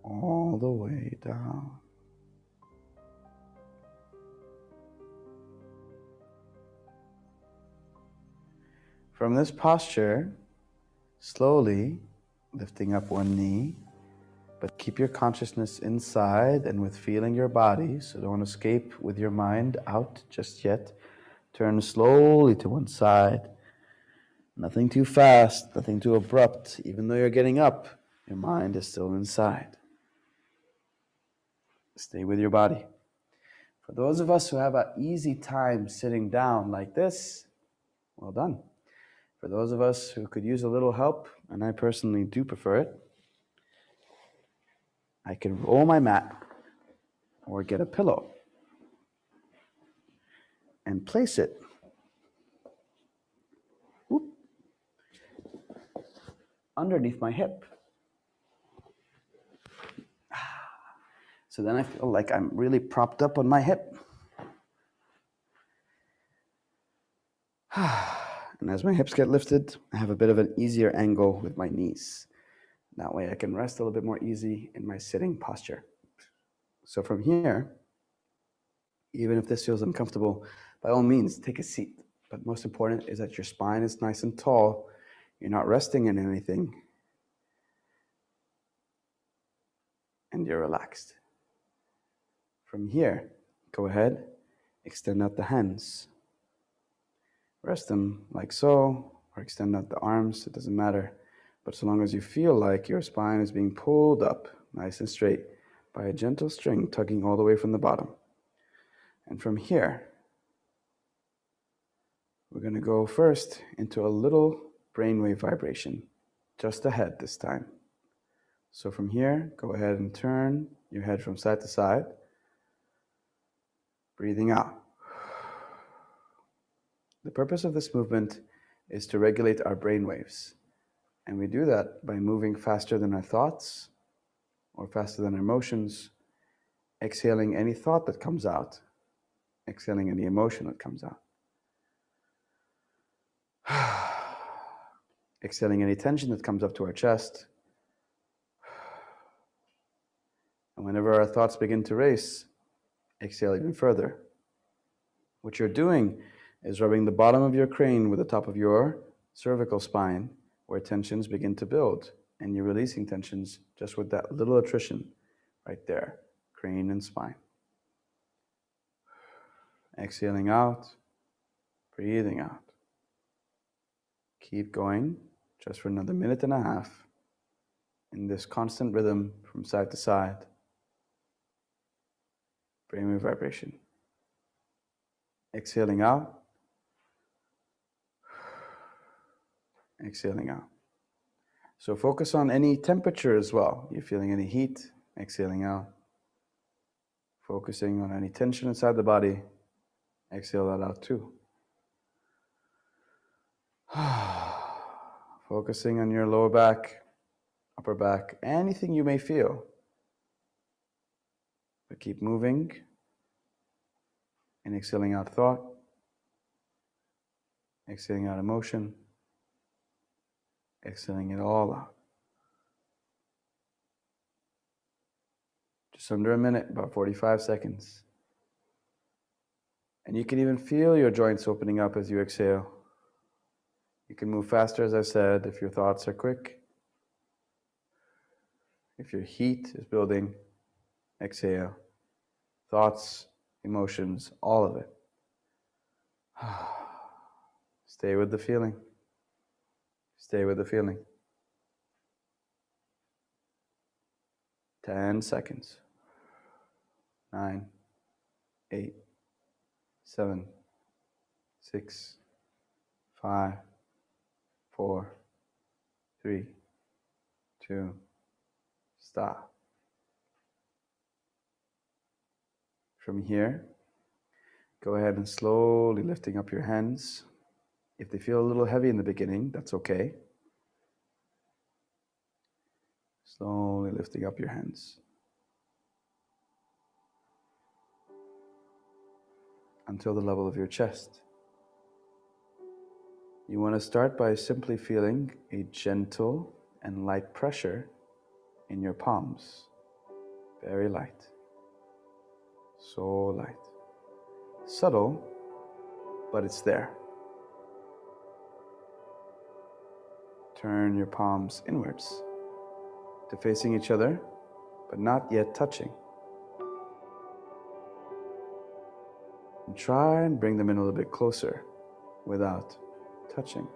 Speaker 1: all the way down. From this posture, slowly lifting up one knee, but keep your consciousness inside and with feeling your body, so don't escape with your mind out just yet. Turn slowly to one side. Nothing too fast, nothing too abrupt. Even though you're getting up, your mind is still inside. Stay with your body. For those of us who have an easy time sitting down like this, well done. For those of us who could use a little help, and I personally do prefer it, I can roll my mat or get a pillow and place it underneath my hip. So then I feel like I'm really propped up on my hip. And as my hips get lifted, I have a bit of an easier angle with my knees. That way I can rest a little bit more easy in my sitting posture. So from here, even if this feels uncomfortable, by all means, take a seat. But most important is that your spine is nice and tall. You're not resting in anything. And you're relaxed. From here, go ahead, extend out the hands. Rest them like so, or extend out the arms, it doesn't matter. But so long as you feel like your spine is being pulled up, nice and straight, by a gentle string tugging all the way from the bottom. And from here, we're going to go first into a little brainwave vibration, just ahead this time. So from here, go ahead and turn your head from side to side, breathing out. The purpose of this movement is to regulate our brain waves. And we do that by moving faster than our thoughts or faster than our emotions, exhaling any thought that comes out, exhaling any emotion that comes out, exhaling any tension that comes up to our chest. And whenever our thoughts begin to race, exhale even further. What you're doing is rubbing the bottom of your crane with the top of your cervical spine, where tensions begin to build, and you're releasing tensions just with that little attrition right there, crane and spine. Exhaling out, breathing out. Keep going just for another 1.5 minutes in this constant rhythm from side to side. Brainwave vibration. Exhaling out. Exhaling out. So focus on any temperature as well. You're feeling any heat, exhaling out. Focusing on any tension inside the body, exhale that out too. Focusing on your lower back, upper back, anything you may feel. But keep moving and exhaling out thought, exhaling out emotion, exhaling it all out. Just under a minute, about 45 seconds. And you can even feel your joints opening up as you exhale. You can move faster, as I said, if your thoughts are quick. If your heat is building, exhale. Thoughts, emotions, all of it. Stay with the feeling. Stay with the feeling. 10 seconds. 9, 8, 7, 6, 5, 4, 3, 2, stop. From here, go ahead and slowly lifting up your hands. If they feel a little heavy in the beginning, that's okay. Slowly lifting up your hands until the level of your chest. You want to start by simply feeling a gentle and light pressure in your palms. Very light. So light. Subtle, but it's there. Turn your palms inwards to facing each other, but not yet touching. And try and bring them in a little bit closer without touching.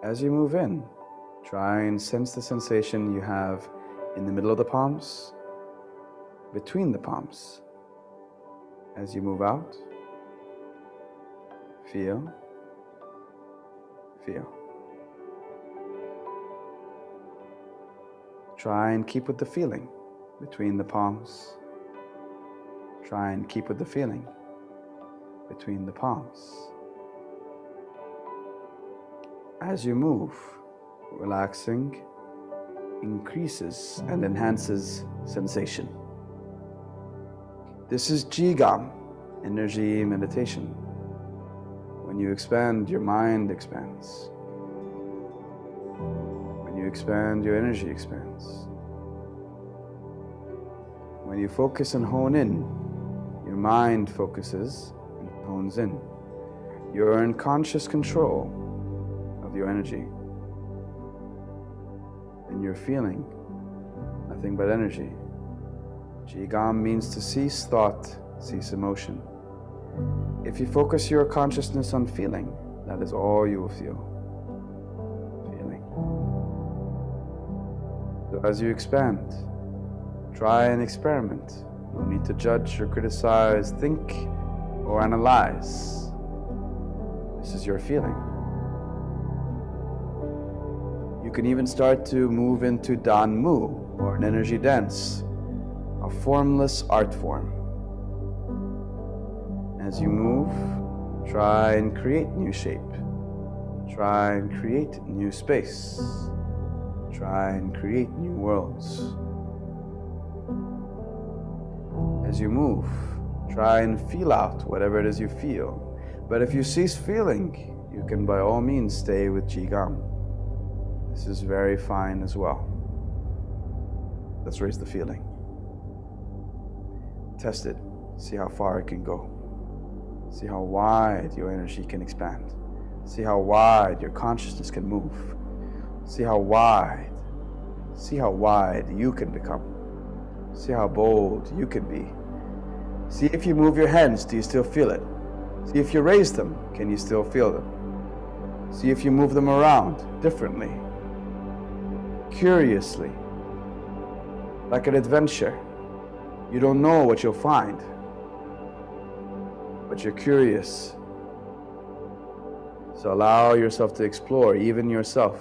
Speaker 1: As you move in, try and sense the sensation you have in the middle of the palms, between the palms. As you move out, feel. Try and keep with the feeling between the palms. Try and keep with the feeling between the palms. As you move, relaxing increases and enhances sensation. This is Jigam, energy meditation. When you expand, your mind expands. When you expand, your energy expands. When you focus and hone in, your mind focuses and hones in. You're in conscious control of your energy. And you're feeling nothing but energy. Jigam means to cease thought, cease emotion. If you focus your consciousness on feeling, that is all you will feel. Feeling. So as you expand, Try and experiment. No need to judge or criticize, think or analyze. This is your feeling. You can even start to move into Dan Mu, or an energy dance, a formless art form. As you move, try and create new shape. Try and create new space. Try and create new worlds. As you move, try and feel out whatever it is you feel. But if you cease feeling, you can by all means stay with Qigong. This is very fine as well. Let's raise the feeling. Test it. See how far it can go. See how wide your energy can expand. See how wide your consciousness can move. See how wide you can become. See how bold you can be. See if you move your hands, do you still feel it? See if you raise them, can you still feel them? See if you move them around differently, curiously, like an adventure. You don't know what you'll find, but you're curious. So allow yourself to explore, even yourself.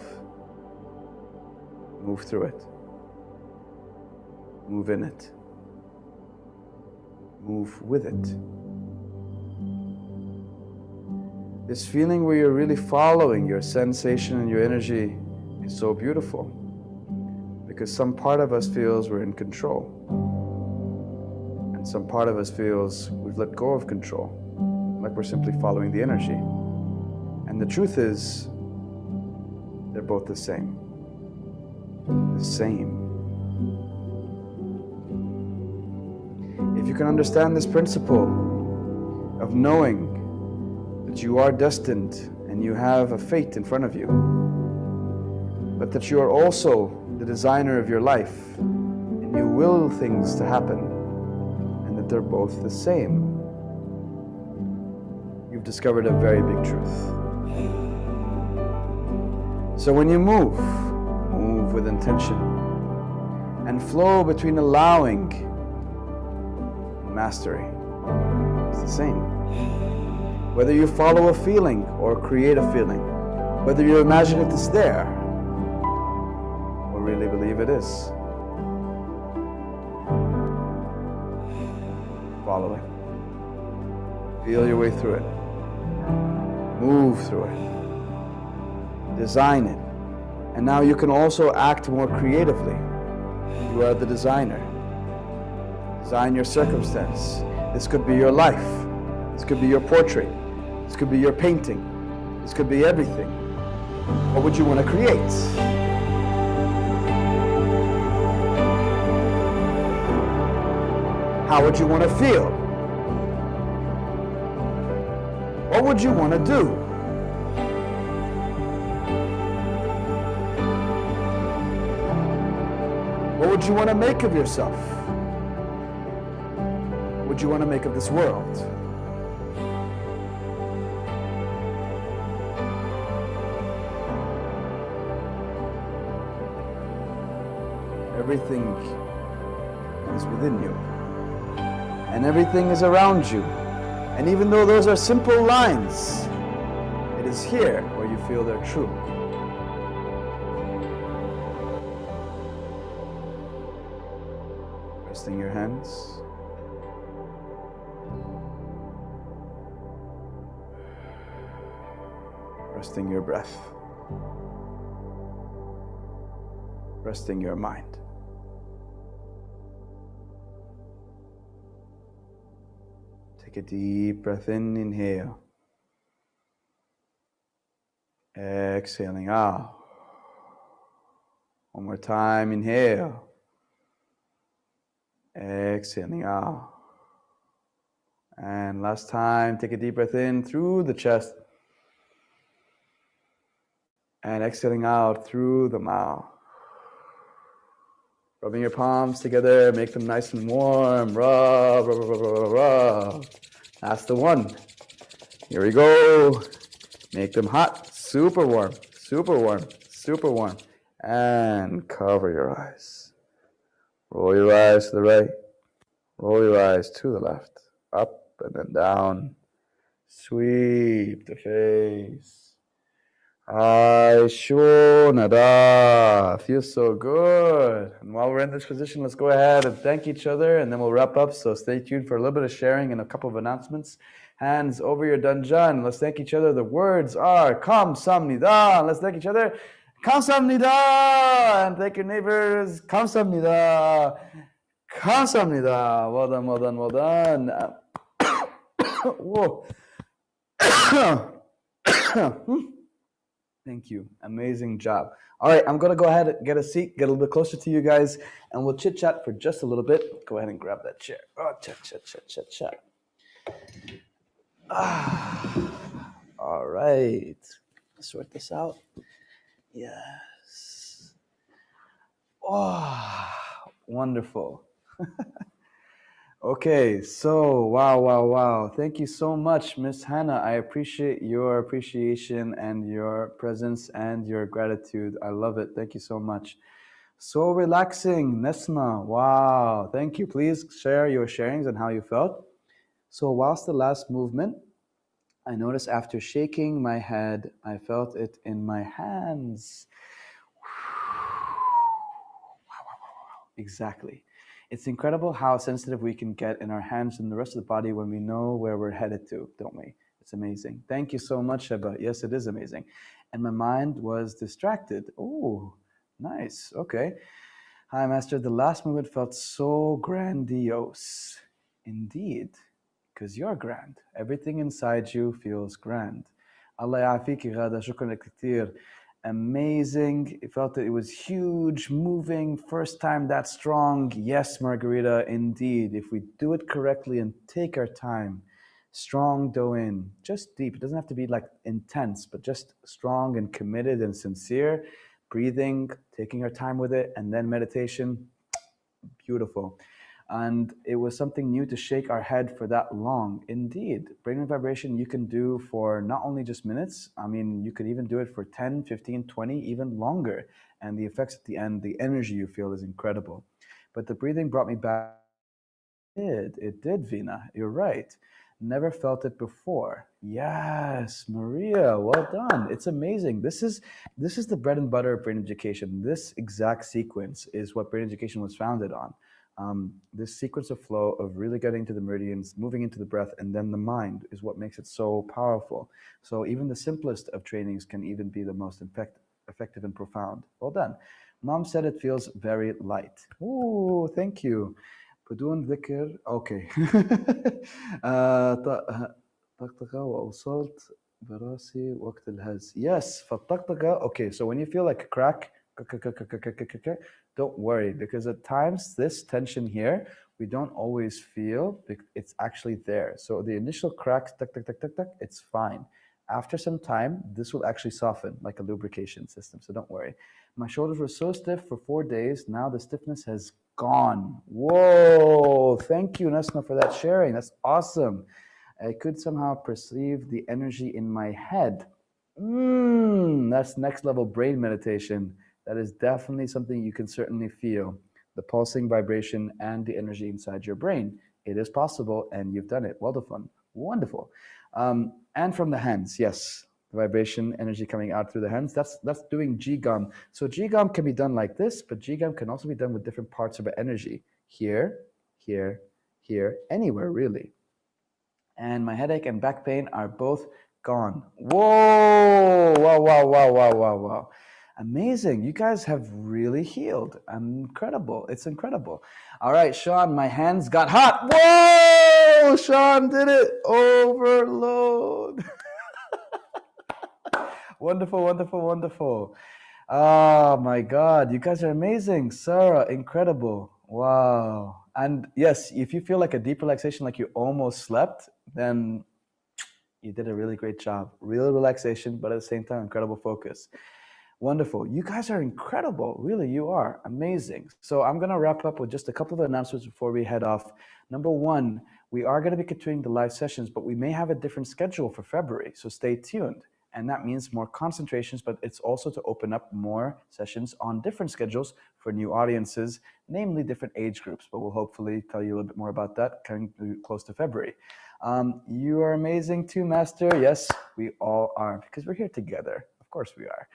Speaker 1: Move through it. Move in it. Move with it. This feeling where you're really following your sensation and your energy is so beautiful, because some part of us feels we're in control, and some part of us feels we've let go of control, like we're simply following the energy. And the truth is, they're both the same. The same. If you can understand this principle of knowing that you are destined and you have a fate in front of you, but that you are also the designer of your life and you will things to happen, and that they're both the same, you've discovered a very big truth. So when you move with intention and flow between allowing and mastery. It's the same. Whether you follow a feeling or create a feeling, whether you imagine it is there or really believe it is, follow it. Feel your way through it. Move through it. Design it. And now you can also act more creatively. You are the designer. Design your circumstance. This could be your life. This could be your portrait. This could be your painting. This could be everything. What would you want to create? How would you want to feel? What would you want to do? What would you want to make of yourself? What would you want to make of this world? Everything is within you, and everything is around you. And even though those are simple lines, it is here where you feel they're true. Resting your hands. Resting your breath. Resting your mind. Take a deep breath in, inhale. Exhaling out. One more time, inhale. Exhaling out. And last time, take a deep breath in through the chest. And exhaling out through the mouth. Rubbing your palms together, make them nice and warm. Rub, rub, rub, rub, rub. That's the one. Here we go. Make them hot, super warm, super warm, super warm. And cover your eyes. Roll your eyes to the right. Roll your eyes to the left. Up and then down. Sweep the face. Nada. Feels so good. And while we're in this position, let's go ahead and thank each other, and then we'll wrap up. So stay tuned for a little bit of sharing and a couple of announcements. Hands over your dungeon. Let's thank each other. The words are Kamsamnida. Let's thank each other. Kamsamnida. And thank your neighbors. Kamsamnida. Kamsamnida. Well done, well done, well done. Whoa. Thank you. Amazing job. All right, I'm going to go ahead and get a seat, get a little bit closer to you guys, and we'll chit-chat for just a little bit. Go ahead and grab that chair. Oh, chat. All right. Let's sort this out. Yes. Oh, wonderful. Okay, so wow. Thank you so much, Miss Hannah. I appreciate your appreciation and your presence and your gratitude. I love it. Thank you so much. So relaxing, Nesma. Wow, thank you. Please share your sharings and how you felt. So whilst the last movement, I noticed after shaking my head, I felt it in my hands. Wow. Exactly. It's incredible how sensitive we can get in our hands and the rest of the body when we know where we're headed to, don't we? It's amazing. Thank you so much, Sheba. Yes, it is amazing. And my mind was distracted. Oh, nice. Okay. Hi, Master. The last movement felt so grandiose. Indeed, because you're grand. Everything inside you feels grand. Allah ya'afiki ghada. Shukran lak kathir. Amazing. It felt that it was huge, moving, first time that strong. Yes, Margarita, indeed. If we do it correctly and take our time, strong do in, just deep. It doesn't have to be like intense, but just strong and committed and sincere. Breathing, taking our time with it, and then meditation. Beautiful. And it was something new to shake our head for that long. Indeed, brainwave vibration you can do for not only just minutes, I mean, you could even do it for 10, 15, 20, even longer. And the effects at the end, the energy you feel is incredible. But the breathing brought me back. It did, Vina. You're right. Never felt it before. Yes, Maria, well done. It's amazing. This is the bread and butter of brain education. This exact sequence is what brain education was founded on. This sequence of flow of really getting to the meridians, moving into the breath, and then the mind is what makes it so powerful. So even the simplest of trainings can even be the most effective and profound. Well done. Mom said it feels very light. Oh, thank you. بدون ذكر اوكي طقطقة وأوصلت براسي وقت الهز. Yes, فالطقطقة. Okay, so when you feel like a crack, don't worry, because at times this tension here we don't always feel. It's actually there. So the initial cracks, it's fine. After some time, this will actually soften like a lubrication system. So don't worry. My shoulders were so stiff for 4 days. Now the stiffness has gone. Whoa! Thank you, Nesma, for that sharing. That's awesome. I could somehow perceive the energy in my head. That's next level brain meditation. That is definitely something you can certainly feel. The pulsing vibration and the energy inside your brain. It is possible, and you've done it. Well done. Wonderful. And from the hands, yes. The vibration, energy coming out through the hands. That's doing Jigam. So Jigam can be done like this, but Jigam can also be done with different parts of the energy. Here, here, here, anywhere really. And my headache and back pain are both gone. Whoa! Wow. Amazing. You guys have really healed. Incredible. It's incredible. All right, Sean, my hands got hot. Whoa! Sean did it. Overload. Wonderful. Oh my God. You guys are amazing. Sarah, incredible. Wow. And yes, if you feel like a deep relaxation, like you almost slept, then you did a really great job. Real relaxation, but at the same time, incredible focus. Wonderful. You guys are incredible. Really, you are amazing. So I'm going to wrap up with just a couple of announcements before we head off. Number one, we are going to be continuing the live sessions, but we may have a different schedule for February. So stay tuned. And that means more concentrations, but it's also to open up more sessions on different schedules for new audiences, namely different age groups. But we'll hopefully tell you a little bit more about that coming close to February. You are amazing too, Master. Yes, we all are, because we're here together. Of course we are.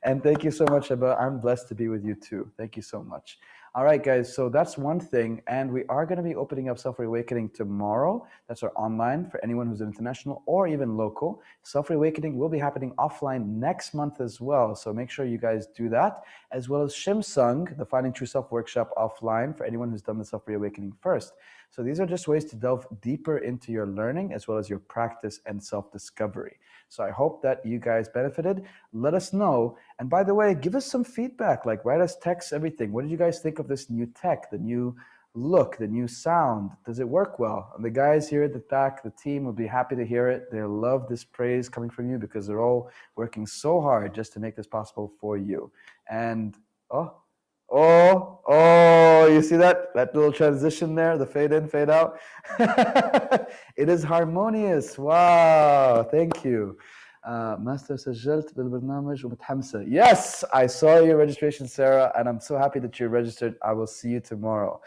Speaker 1: And thank you so much, Abba. I'm blessed to be with you too. Thank you so much. All right, guys, so that's one thing. And we are going to be opening up Self-Reawakening tomorrow. That's our online for anyone who's international or even local. Self-Reawakening will be happening offline next month as well. So make sure you guys do that, as well as Shimsung, the Finding True Self workshop offline for anyone who's done the Self-Reawakening first. So these are just ways to delve deeper into your learning as well as your practice and self-discovery. So I hope that you guys benefited. Let us know. And by the way, give us some feedback, like write us texts, everything. What did you guys think of this new tech, the new look, the new sound? Does it work well? And the guys here at the back, the team will be happy to hear it. They love this praise coming from you because they're all working so hard just to make this possible for you. And you see that little transition there, the fade in, fade out? It is harmonious. Wow, thank you. Master سجلت بالبرنامج ومتحمسة. Yes, I saw your registration, Sarah, and I'm so happy that you're registered. I will see you tomorrow.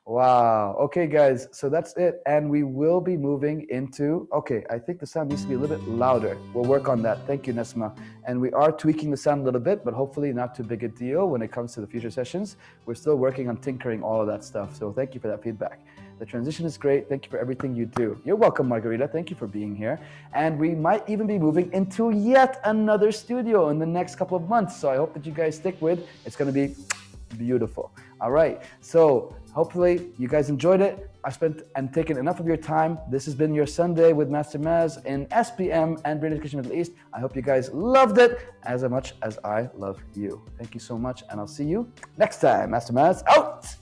Speaker 1: Wow. Okay, guys, so that's it. And we will be moving into, okay, I think the sound needs to be a little bit louder. We'll work on that. Thank you, Nesma. And we are tweaking the sound a little bit, but hopefully not too big a deal when it comes to the future sessions. We're still working on tinkering all of that stuff. So thank you for that feedback. The transition is great. Thank you for everything you do. You're welcome, Margarita. Thank you for being here. And we might even be moving into yet another studio in the next couple of months. So I hope that you guys stick with. It's going to be beautiful. All right. So hopefully you guys enjoyed it. I spent and taken enough of your time. This has been your Sunday with Master Maz in SBM and British Education Middle East. I hope you guys loved it as much as I love you. Thank you so much. And I'll see you next time. Master Maz out.